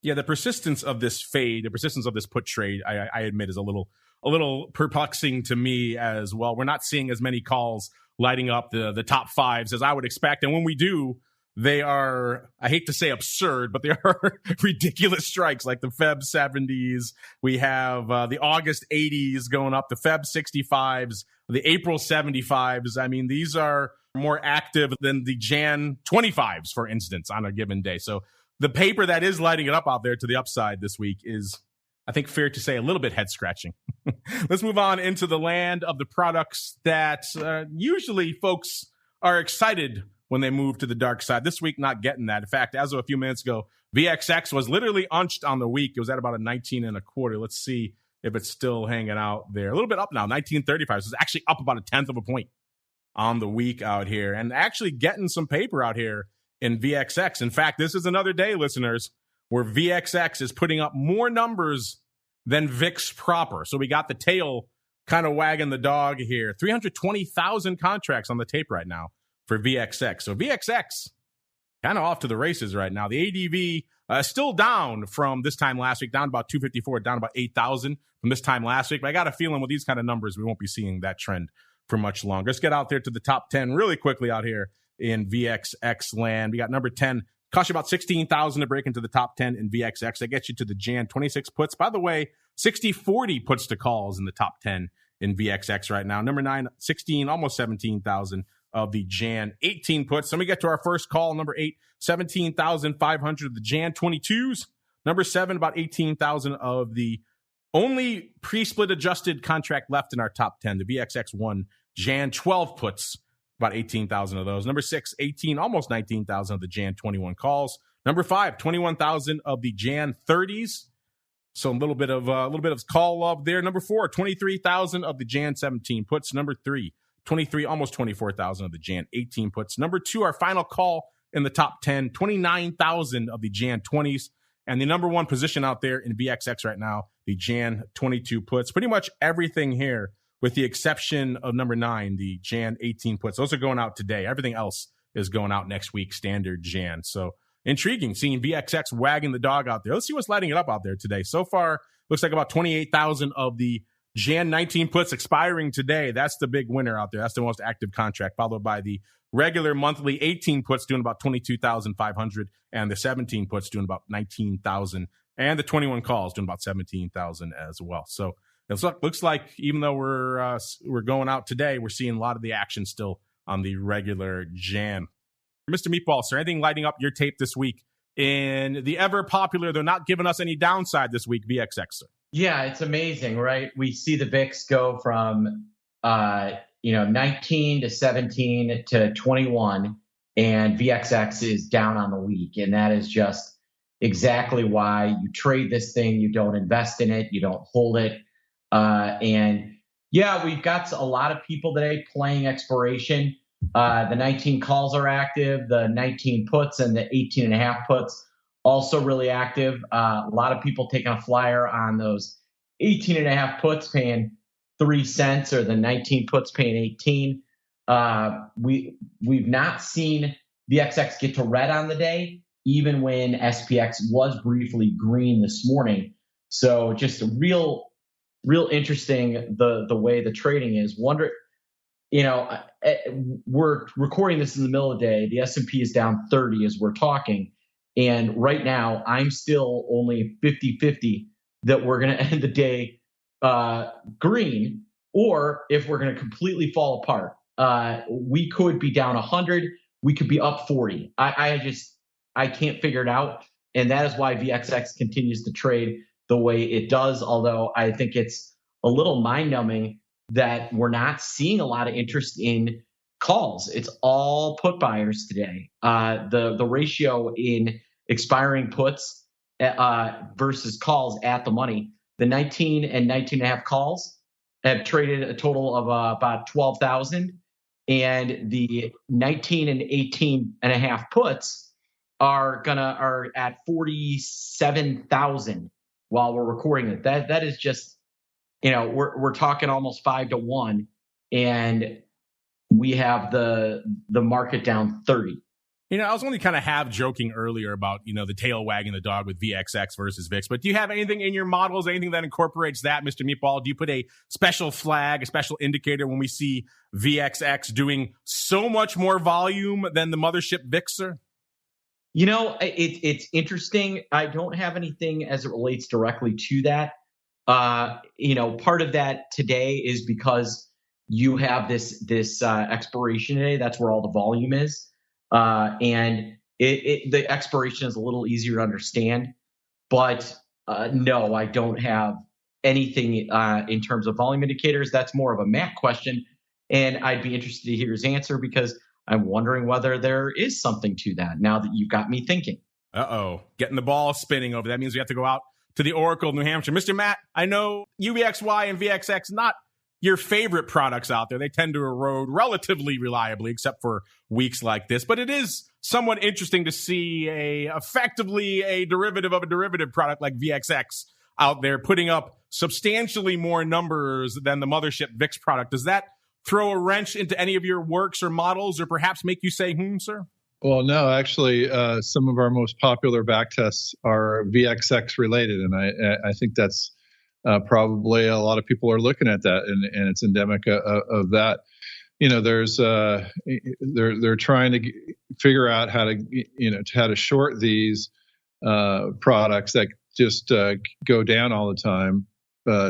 Yeah, the persistence of this fade, the persistence of this put trade, I admit, is a little perplexing to me as well. We're not seeing as many calls lighting up the top 5s as I would expect. And when we do, they are, I hate to say absurd, but they are ridiculous strikes like the Feb 70s. We have the August 80s going up, the Feb 65s, the April 75s. I mean, these are more active than the Jan 25s, for instance, on a given day. So the paper that is lighting it up out there to the upside this week is, I think, fair to say, a little bit head-scratching. Let's move on into the land of the products that usually folks are excited when they move to the dark side. This week, not getting that. In fact, as of a few minutes ago, VXX was literally unched on the week. It was at about a 19.25. Let's see if it's still hanging out there. A little bit up now, 19.35. So it's actually up about 1/10 of a point on the week out here, and actually getting some paper out here in VXX. In fact, this is another day, listeners, where VXX is putting up more numbers than VIX proper. So we got the tail kind of wagging the dog here. 320,000 contracts on the tape right now for VXX. So VXX kind of off to the races right now. The ADV still down from this time last week, down about 254, down about 8,000 from this time last week. But I got a feeling with these kind of numbers, we won't be seeing that trend for much longer. Let's get out there to the top 10 really quickly out here in VXX land. We got number 10. Cost you about 16,000 to break into the top 10 in VXX. That gets you to the Jan 26 puts. By the way, 60-40 puts to calls in the top 10 in VXX right now. Number 9, 16, almost 17,000 of the Jan 18 puts. Then we get to our first call, number 8, 17,500 of the Jan 22s. Number 7, about 18,000 of the only pre-split adjusted contract left in our top 10, the VXX1 Jan 12 puts. about 18,000 of those. Number 6, 18, almost 19,000 of the Jan 21 calls. Number 5, 21,000 of the Jan 30s. So a little bit of call love there. Number 4, 23,000 of the Jan 17 puts. Number 3, 23, almost 24,000 of the Jan 18 puts. Number 2, our final call in the top 10, 29,000 of the Jan 20s. And the number 1 position out there in VXX right now, the Jan 22 puts. Pretty much everything here, with the exception of number 9, the Jan 18 puts. Those are going out today. Everything else is going out next week, standard Jan. So intriguing, seeing VXX wagging the dog out there. Let's see what's lighting it up out there today. So far, looks like about 28,000 of the Jan 19 puts expiring today. That's the big winner out there. That's the most active contract, followed by the regular monthly 18 puts doing about 22,500, and the 17 puts doing about 19,000, and the 21 calls doing about 17,000 as well. So it looks like even though we're going out today, we're seeing a lot of the action still on the regular Jan. Mr. Meatball, sir, anything lighting up your tape this week in the ever popular, they're not giving us any downside this week, VXX, sir? Yeah, it's amazing, right? We see the VIX go from 19 to 17 to 21, and VXX is down on the week. And that is just exactly why you trade this thing. You don't invest in it. You don't hold it. And yeah, we've got a lot of people today playing expiration. The 19 calls are active. The 19 puts and the 18 and a half puts also really active. A lot of people taking a flyer on those 18 and a half puts paying 3 cents, or the 19 puts paying 18. We've not seen VXX get to red on the day, even when SPX was briefly green this morning. So just a real interesting the way the trading is. We're recording this in the middle of the day. The S&P is down 30 as we're talking. And right now, I'm still only 50-50 that we're going to end the day green, or if we're going to completely fall apart. We could be down 100. We could be up 40. I can't figure it out. And that is why VXX continues to trade the way it does, although I think it's a little mind-numbing that we're not seeing a lot of interest in calls. It's all put buyers today. The ratio in expiring puts versus calls at the money, the 19 and 19 and a half calls have traded a total of about 12,000, and the 19 and 18 and a half puts are at 47,000 while we're recording it. That is just, we're talking almost 5 to 1, and we have the market down 30. I was only kind of half joking earlier about, the tail wagging the dog with VXX versus VIX, but do you have anything in your models, anything that incorporates that, Mr. Meatball? Do you put a special flag, a special indicator when we see VXX doing so much more volume than the mothership VIX, sir? It's interesting. I don't have anything as it relates directly to that. Part of that today is because you have this expiration today. That's where all the volume is. And the expiration is a little easier to understand, but no, I don't have anything in terms of volume indicators. That's more of a Matt question, and I'd be interested to hear his answer because I'm wondering whether there is something to that now that you've got me thinking. Getting the ball spinning over. That means we have to go out to the Oracle, New Hampshire. Mr. Matt, I know UVXY and VXX, not your favorite products out there. They tend to erode relatively reliably, except for weeks like this. But it is somewhat interesting to see effectively a derivative of a derivative product like VXX out there putting up substantially more numbers than the mothership VIX product. Does that throw a wrench into any of your works or models, or perhaps make you say, sir? Well, no, actually, some of our most popular backtests are VXX related, and I think that's probably a lot of people are looking at that, and it's endemic of that. There's they're trying to figure out how to short these products that just go down all the time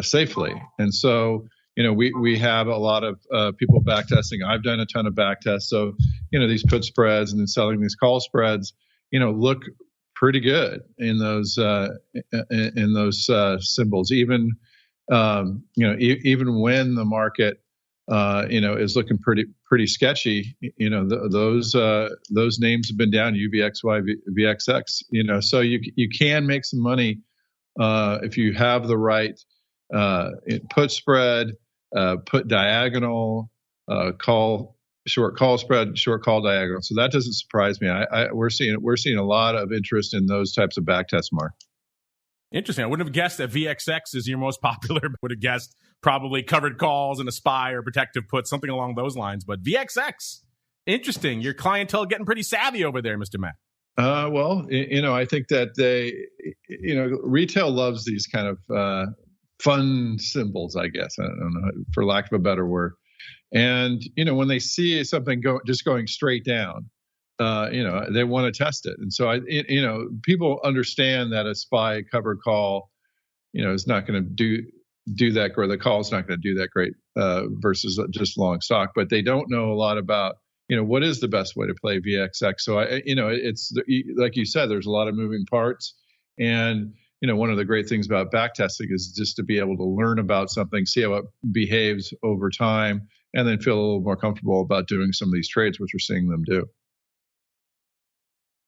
safely, and so. We have a lot of people backtesting. I've done a ton of backtests. So, these put spreads and then selling these call spreads, look pretty good in those symbols. Even, even when the market is looking pretty sketchy. Those names have been down, UVXY, VXX. So you can make some money if you have the right put spread, put diagonal, short call spread, short call diagonal. So that doesn't surprise me. We're seeing a lot of interest in those types of back tests, Mark. Interesting. I wouldn't have guessed that VXX is your most popular, but would have guessed probably covered calls and a SPY or protective put, something along those lines. But VXX, interesting. Your clientele getting pretty savvy over there, Mr. Matt. Well, I think that retail loves these kind of fun symbols, I guess. I don't know, for lack of a better word. And, when they see something going straight down, they want to test it. And so, people understand that a SPY covered call, is not going to do that great. The call is not going to do that great versus just long stock. But they don't know a lot about, what is the best way to play VXX. So, it's like you said, there's a lot of moving parts. And, one of the great things about backtesting is just to be able to learn about something, see how it behaves over time, and then feel a little more comfortable about doing some of these trades, which we're seeing them do.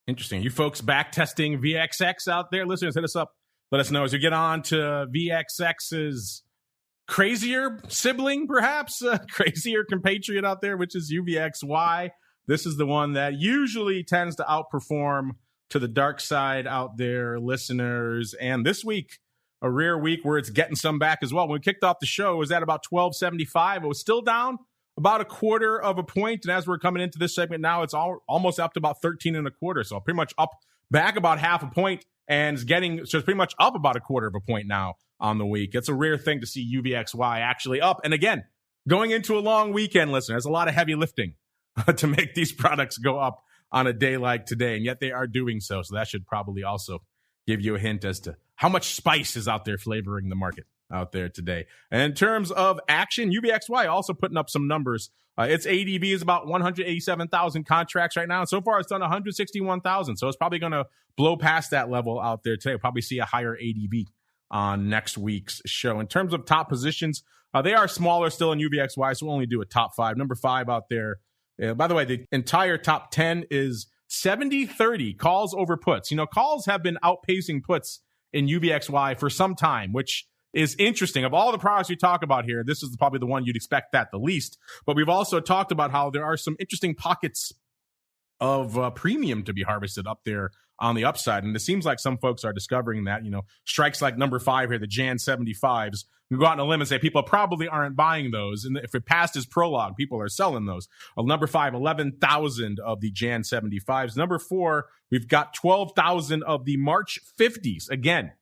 Interesting. You folks back testing VXX out there, listeners, hit us up. Let us know as we get on to VXX's crazier sibling, perhaps, crazier compatriot out there, which is UVXY. This is the one that usually tends to outperform to the dark side out there, listeners. And this week, a rare week where it's getting some back as well. When we kicked off the show, it was at about 1275. It was still down about a quarter of a point. And as we're coming into this segment now, it's almost up to about 13 and a quarter. So pretty much up back about half a point and it's pretty much up about a quarter of a point now on the week. It's a rare thing to see UVXY actually up. And again, going into a long weekend, listeners, a lot of heavy lifting to make these products go up on a day like today. And yet they are doing so. So that should probably also give you a hint as to how much spice is out there flavoring the market out there today. And in terms of action, UVXY also putting up some numbers. Its ADV is about 187,000 contracts right now. And so far, it's done 161,000. So it's probably going to blow past that level out there today. We'll probably see a higher ADV on next week's show. In terms of top positions, they are smaller still in UVXY, so we'll only do a top 5. Number 5 out there. By the way, the entire top 10 is 70-30 calls over puts. Calls have been outpacing puts in UVXY for some time, which is interesting. Of all the products we talk about here, this is probably the one you'd expect that the least. But we've also talked about how there are some interesting pockets of premium to be harvested up there on the upside. And it seems like some folks are discovering that, strikes like number 5 here, the Jan 75s. We go out on a limb and say people probably aren't buying those. And if it passed as prologue, people are selling those. Number 5, 11,000 of the Jan 75s. Number 4, we've got 12,000 of the March 50s. Again,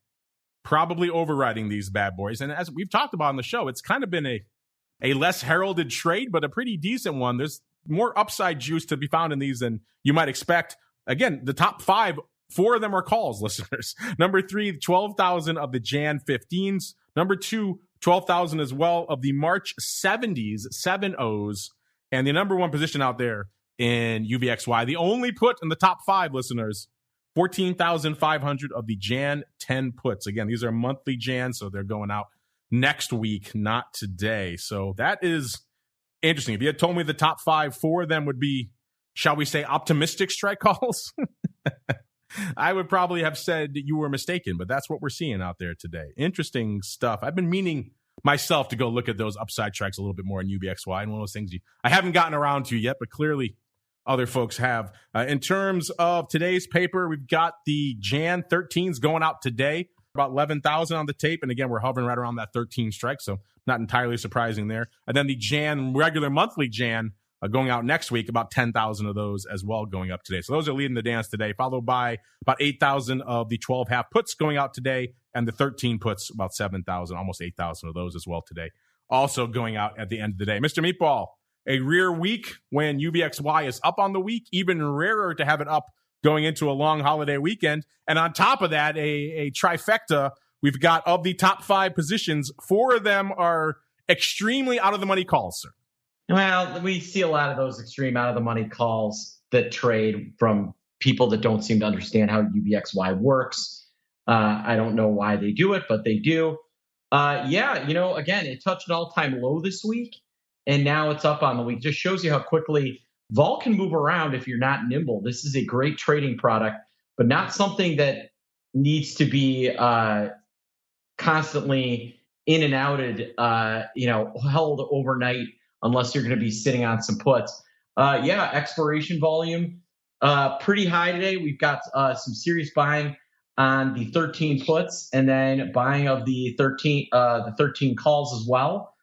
probably overriding these bad boys. And as we've talked about on the show, it's kind of been a less heralded trade, but a pretty decent one. There's more upside juice to be found in these than you might expect. Again, the top 5, 4 of them are calls, listeners. Number 3, 12,000 of the Jan 15s. Number 2, 12,000 as well of the March 70s, 7-0s. And the number 1 position out there in UVXY, the only put in the top 5, listeners, 14,500 of the Jan 10 puts. Again, these are monthly Jan, so they're going out next week, not today. So that is interesting. If you had told me the top 5, 4 of them would be, shall we say, optimistic strike calls, I would probably have said that you were mistaken, but that's what we're seeing out there today. Interesting stuff. I've been meaning myself to go look at those upside strikes a little bit more in UVXY, and one of those things I haven't gotten around to yet, but clearly other folks have. In terms of today's paper, we've got the Jan 13s going out today, about 11,000 on the tape. And again, we're hovering right around that 13 strike, so not entirely surprising there. And then the Jan, regular monthly Jan, going out next week, about 10,000 of those as well going up today. So those are leading the dance today, followed by about 8,000 of the 12 half puts going out today, and the 13 puts, about 7,000, almost 8,000 of those as well today, also going out at the end of the day. Mr. Meatball, a rare week when UVXY is up on the week, even rarer to have it up going into a long holiday weekend. And on top of that, a trifecta, we've got of the top 5 positions, 4 of them are extremely out of the money calls, sir. Well, we see a lot of those extreme out of the money calls that trade from people that don't seem to understand how UVXY works. I don't know why they do it, but they do. Again, it touched an all-time low this week. and now it's up on the week. Just shows you how quickly vol can move around if you're not nimble. This is a great trading product, but not something that needs to be constantly in and outed, held overnight unless you're going to be sitting on some puts. Expiration volume pretty high today. We've got some serious buying on the 13 puts, and then buying of the 13 calls as well.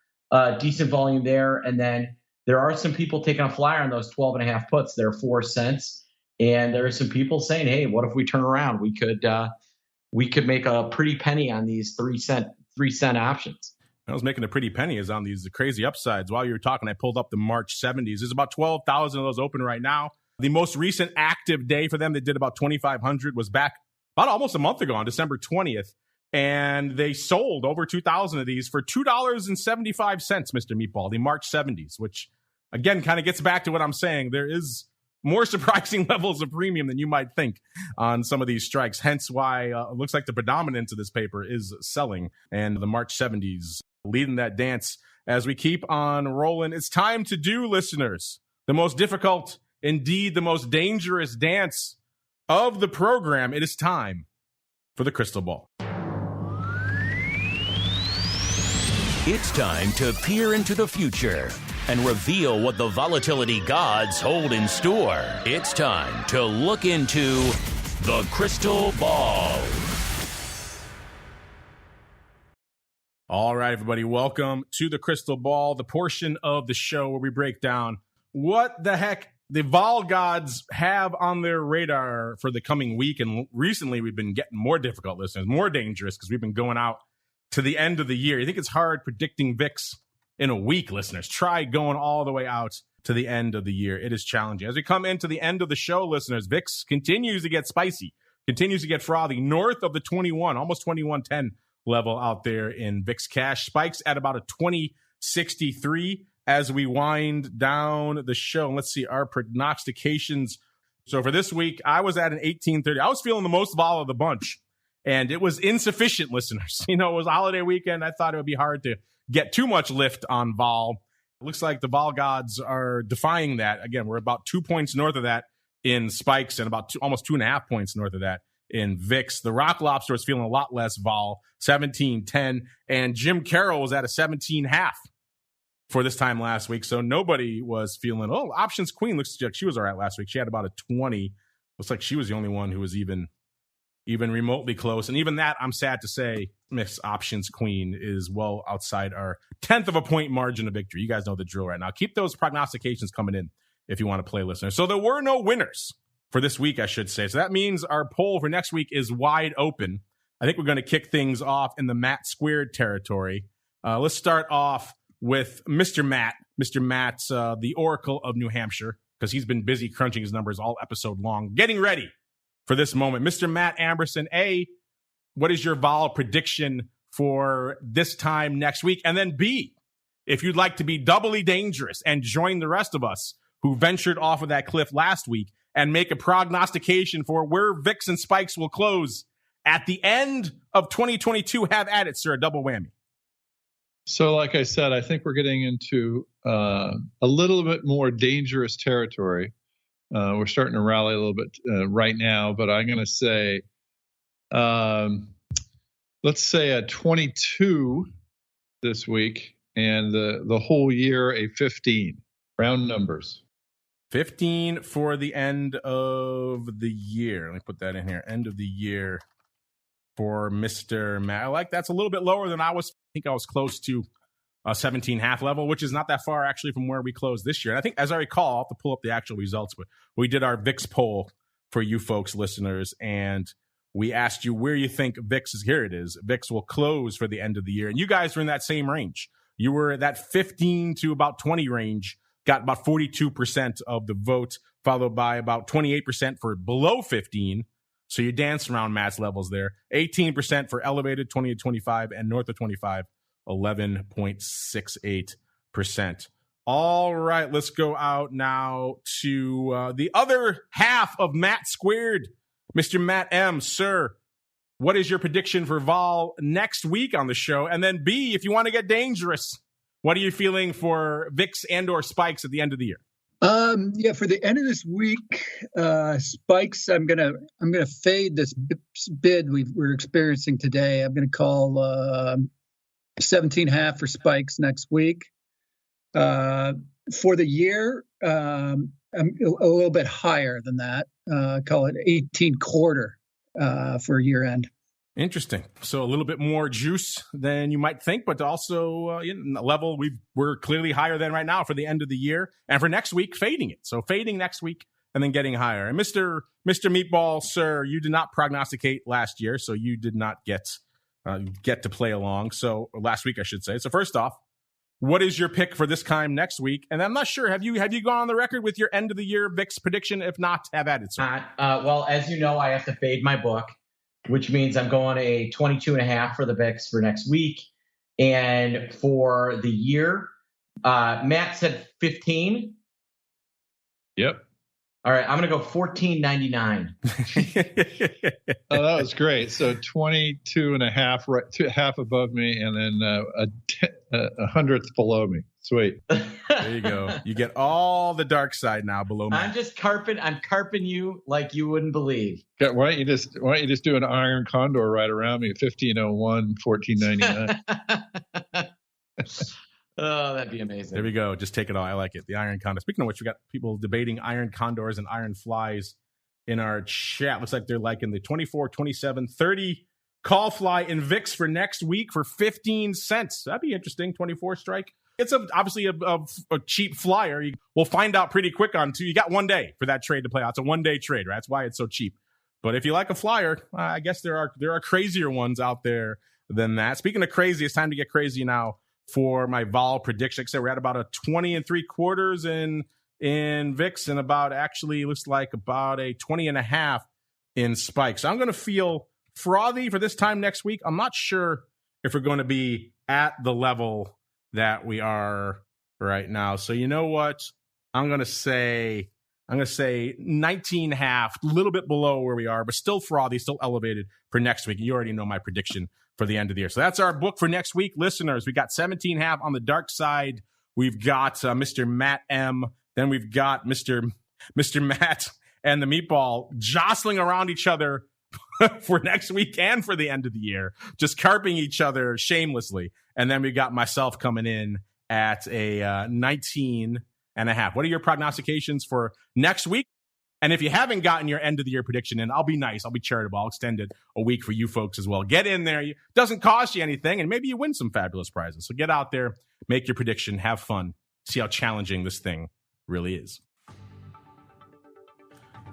Decent volume there, and then there are some people taking a flyer on those 12.5 puts. They're 4 cents, and there are some people saying, "Hey, what if we turn around? We could make a pretty penny on these 3 cent options." I was making a pretty penny is on these crazy upsides. While you were talking, I pulled up the March 70s. There's about 12,000 of those open right now. The most recent active day for them that did about 2,500 was back about almost a month ago on December 20th. And they sold over 2,000 of these for $2.75, Mr. Meatball, the March 70s, which, again, kind of gets back to what I'm saying. There is more surprising levels of premium than you might think on some of these strikes. Hence why it looks like the predominance of this paper is selling, and the March 70s leading that dance as we keep on rolling. It's time to do, listeners, the most difficult, indeed the most dangerous dance of the program. It is time for the crystal ball. It's time to peer into the future and reveal what the volatility gods hold in store. It's time to look into the crystal ball. All right, everybody, welcome to the crystal ball, the portion of the show where we break down what the heck the vol gods have on their radar for the coming week. And recently we've been getting more difficult, listeners, more dangerous, because we've been going out to the end of the year. You think it's hard predicting VIX in a week, listeners? Try going all the way out to the end of the year. It is challenging. As we come into the end of the show, listeners, VIX continues to get spicy, continues to get frothy, north of the 21, almost 2110 level out there in VIX cash. Spikes at about a 2063 as we wind down the show. And let's see our prognostications. So for this week, I was at an 1830. I was feeling the most vol of the bunch, and it was insufficient, listeners. It was a holiday weekend. I thought it would be hard to get too much lift on vol. It looks like the vol gods are defying that. Again, we're about 2 points north of that in spikes and about almost 2.5 points north of that in VIX. The Rock Lobster is feeling a lot less vol, 1710, and Jim Carroll was at a 17.5 for this time last week. So nobody was feeling, Options Queen looks like she was all right last week. She had about a 20. Looks like she was the only one who was even remotely close. And even that, I'm sad to say, Miss Options Queen is well outside our 10th of a point margin of victory. You guys know the drill right now. Keep those prognostications coming in if you want to play, listeners. So there were no winners for this week, I should say. So that means our poll for next week is wide open. I think we're going to kick things off in the Matt Squared territory. Let's start off with Mr. Matt. Mr. Matt's the Oracle of New Hampshire, because he's been busy crunching his numbers all episode long, getting ready for this moment. Mr. Matt Amberson, A, what is your vol prediction for this time next week? And then B, if you'd like to be doubly dangerous and join the rest of us who ventured off of that cliff last week and make a prognostication for where VIX and spikes will close at the end of 2022, have at it, sir. A double whammy. So like I said, I think we're getting into a little bit more dangerous territory. We're starting to rally a little bit right now, but I'm going to say, let's say a 22 this week, and the whole year a 15. Round numbers. 15 for the end of the year. Let me put that in here. End of the year for Mr. Matt. I like that's a little bit lower than I think I was close to a 17.5 level, which is not that far actually from where we closed this year. And I think, as I recall, I'll have to pull up the actual results, but we did our VIX poll for you folks, listeners, and we asked you where you think VIX is. Here it is. VIX will close for the end of the year. And you guys were in that same range. You were at that 15 to about 20 range, got about 42% of the vote, followed by about 28% for below 15. So you danced around Matt's levels there. 18% for elevated, 20 to 25, and north of 25, 11.68%. All right, let's go out now to the other half of Matt Squared. Mr. Matt M., sir, what is your prediction for vol next week on the show? And then B, if you want to get dangerous, What are you feeling for VIX and or spikes at the end of the year? For the end of this week, spikes. I'm gonna fade this bid we're experiencing today. I'm gonna call 17.5 for spikes next week. For the year, I'm a little bit higher than that. Call it 18.25 for year end. Interesting. So a little bit more juice than you might think, but also in the level we're clearly higher than right now for the end of the year. And for next week, fading it. So fading next week and then getting higher. And Mr. Meatball, sir, you did not prognosticate last year, so you did not get to play along. So last week, I should say. So first off, what is your pick for this time next week? And I'm not sure. Have you gone on the record with your end of the year VIX prediction? If not, have at it, sir. Well, as you know, I have to fade my book, which means I'm going a 22.5 for the VIX for next week. And for the year, Matt said 15. Yep. All right, I'm going to go 14.99. Oh, that was great. So 22.5, right, half above me, and then a hundredth below me. Sweet. There you go. You get all the dark side now below me. I'm carping you like you wouldn't believe. Why don't you just do an iron condor right around me? 1501, 1499. Oh, that'd be amazing. There we go. Just take it all. I like it. The iron condor. Speaking of which, we got people debating iron condors and iron flies in our chat. Looks like they're liking the 24, 27, 30 call fly in VIX for next week for 15 cents. That'd be interesting. 24 strike. It's obviously a cheap flyer. We'll find out pretty quick on two. You got 1 day for that trade to play out. It's a 1 day trade, right? That's why it's so cheap. But if you like a flyer, I guess there are crazier ones out there than that. Speaking of crazy, it's time to get crazy now for my vol prediction. So we're at about a 20.75 in VIX and looks like about a 20.5 in spike. So I'm going to feel frothy for this time next week. I'm not sure if we're going to be at the level that we are right now. So you know what? I'm going to say 19.5, a little bit below where we are, but still frothy, still elevated for next week. You already know my prediction for the end of the year. So that's our book for next week. Listeners, we got 17.5 on the dark side. We've got Mr. Matt M. Then we've got Mr. Matt and the Meatball jostling around each other for next week and for the end of the year, just carping each other shamelessly. And then we got myself coming in at a 19.5. What are your prognostications for next week? And if you haven't gotten your end of the year prediction in, I'll be nice. I'll be charitable. I'll extend it a week for you folks as well. Get in there. It doesn't cost you anything, and maybe you win some fabulous prizes. So get out there, make your prediction, have fun, see how challenging this thing really is.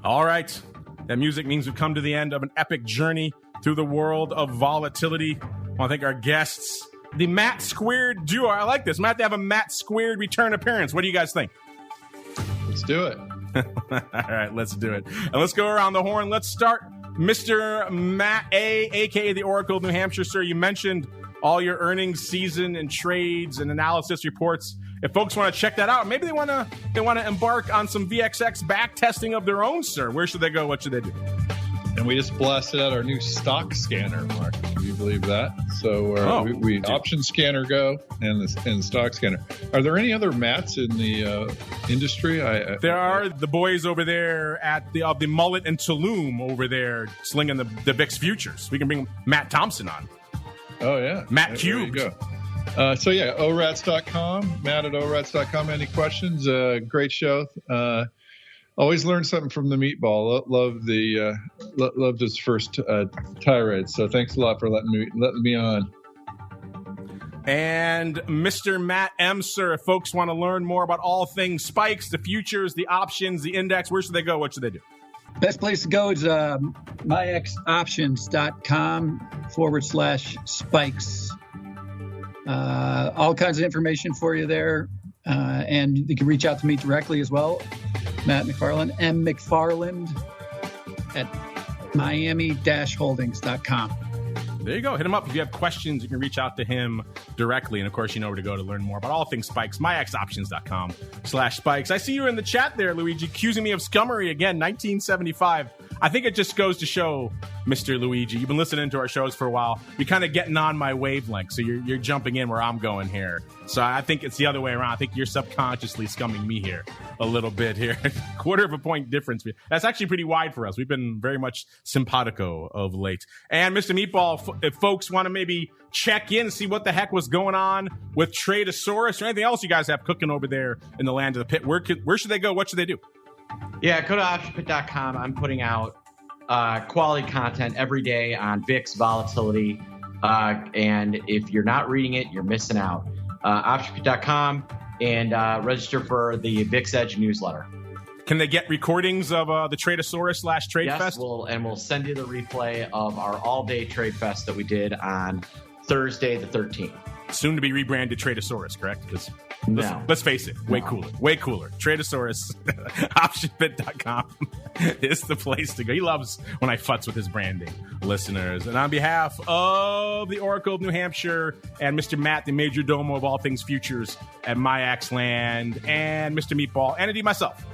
All right. That music means we've come to the end of an epic journey through the world of volatility. I want to thank our guests, the Matt Squared duo. I like this. Matt, they have a Matt Squared return appearance. What do you guys think? Let's do it. All right, let's do it. And let's go around the horn. Let's start Mr. Matt A., a.k.a. the Oracle of New Hampshire. Sir, you mentioned all your earnings season and trades and analysis reports. If folks want to check that out, maybe they want to embark on some VXX back testing of their own, sir. Where should they go? What should they do? And we just blasted out our new stock scanner, Mark. Can you believe that? So we option scanner go and the stock scanner. Are there any other Matts in the industry? There are the boys over there at the Mullet and Tulum over there slinging the VIX futures. We can bring Matt Thompson on. Oh, yeah. Matt Cube. There you go. So, yeah, ORATS.com, Matt at ORATS.com. Any questions? Great show. Always learn something from the Meatball. Loved his first tirade. So thanks a lot for letting me on. And Mr. Matt M, sir, if folks want to learn more about all things spikes, the futures, the options, the index, where should they go? What should they do? Best place to go is MIAXoptions.com/spikes. All kinds of information for you there. And you can reach out to me directly as well. Matt McFarland, M. McFarland at Miami-holdings.com. There you go. Hit him up. If you have questions, you can reach out to him directly. And of course, you know where to go to learn more about all things spikes. MIAXoptions.com/spikes. I see you in the chat there, Luigi, accusing me of scummery again. 1975. I think it just goes to show, Mr. Luigi, you've been listening to our shows for a while. You're kind of getting on my wavelength, so you're jumping in where I'm going here. So I think it's the other way around. I think you're subconsciously scumming me here a little bit here. Quarter of a point difference. That's actually pretty wide for us. We've been very much simpatico of late. And Mr. Meatball, if folks want to maybe check in and see what the heck was going on with Tradosaurus or anything else you guys have cooking over there in the land of the pit, where should they go? What should they do? Yeah, go to optionpit.com. I'm putting out quality content every day on VIX volatility. And if you're not reading it, you're missing out. Optionpit.com and register for the VIX Edge newsletter. Can they get recordings of the Tradosaurus /Trade Fest? Yes, we'll send you the replay of our all-day Trade Fest that we did on Thursday the 13th. Soon to be rebranded Tradosaurus, correct? Because no. Let's face it, way cooler. Tradosaurus, optionbit.com is the place to go. He loves when I futz with his branding, listeners. And on behalf of the Oracle of New Hampshire and Mr. Matt, the Major Domo of all things futures at MIAX Land, and Mr. Meatball, and indeed myself,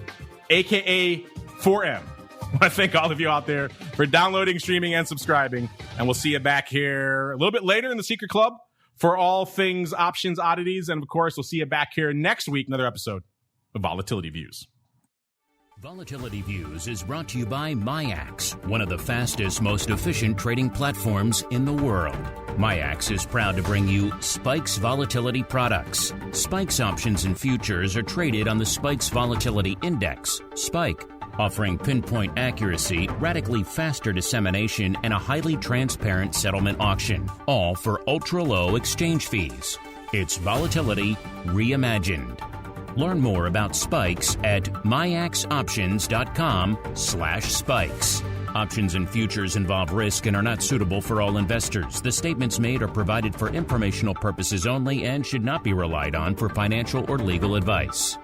a.k.a. 4M. I want to thank all of you out there for downloading, streaming, and subscribing. And we'll see you back here a little bit later in the Secret Club for all things options, oddities. And, of course, we'll see you back here next week, another episode of Volatility Views. Volatility Views is brought to you by MIAX, one of the fastest, most efficient trading platforms in the world. MIAX is proud to bring you Spikes Volatility products. Spikes options and futures are traded on the Spikes Volatility Index, SPIKE, offering pinpoint accuracy, radically faster dissemination, and a highly transparent settlement auction, all for ultra-low exchange fees. It's volatility reimagined. Learn more about Spikes at miaxoptions.com/spikes. Options and futures involve risk and are not suitable for all investors. The statements made are provided for informational purposes only and should not be relied on for financial or legal advice.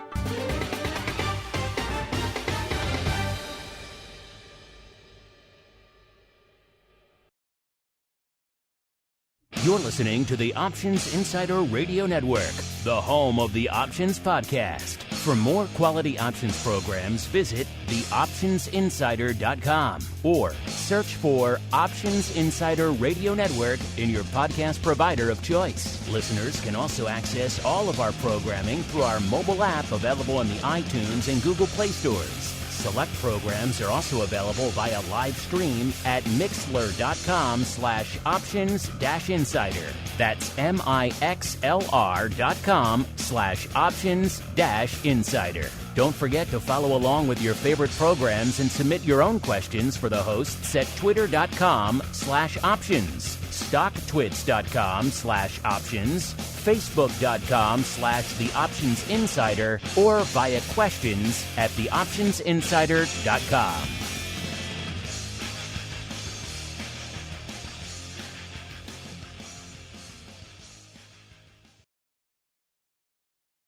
You're listening to the Options Insider Radio Network, the home of the Options Podcast. For more quality options programs, visit theoptionsinsider.com or search for Options Insider Radio Network in your podcast provider of choice. Listeners can also access all of our programming through our mobile app available in the iTunes and Google Play stores. Select programs are also available via live stream at mixlr.com/options-insider. That's mixlr.com/options-insider. Don't forget to follow along with your favorite programs and submit your own questions for the hosts at twitter.com/options, stocktwits.com/options, facebook.com/theoptionsinsider, or via questions at theoptionsinsider.com.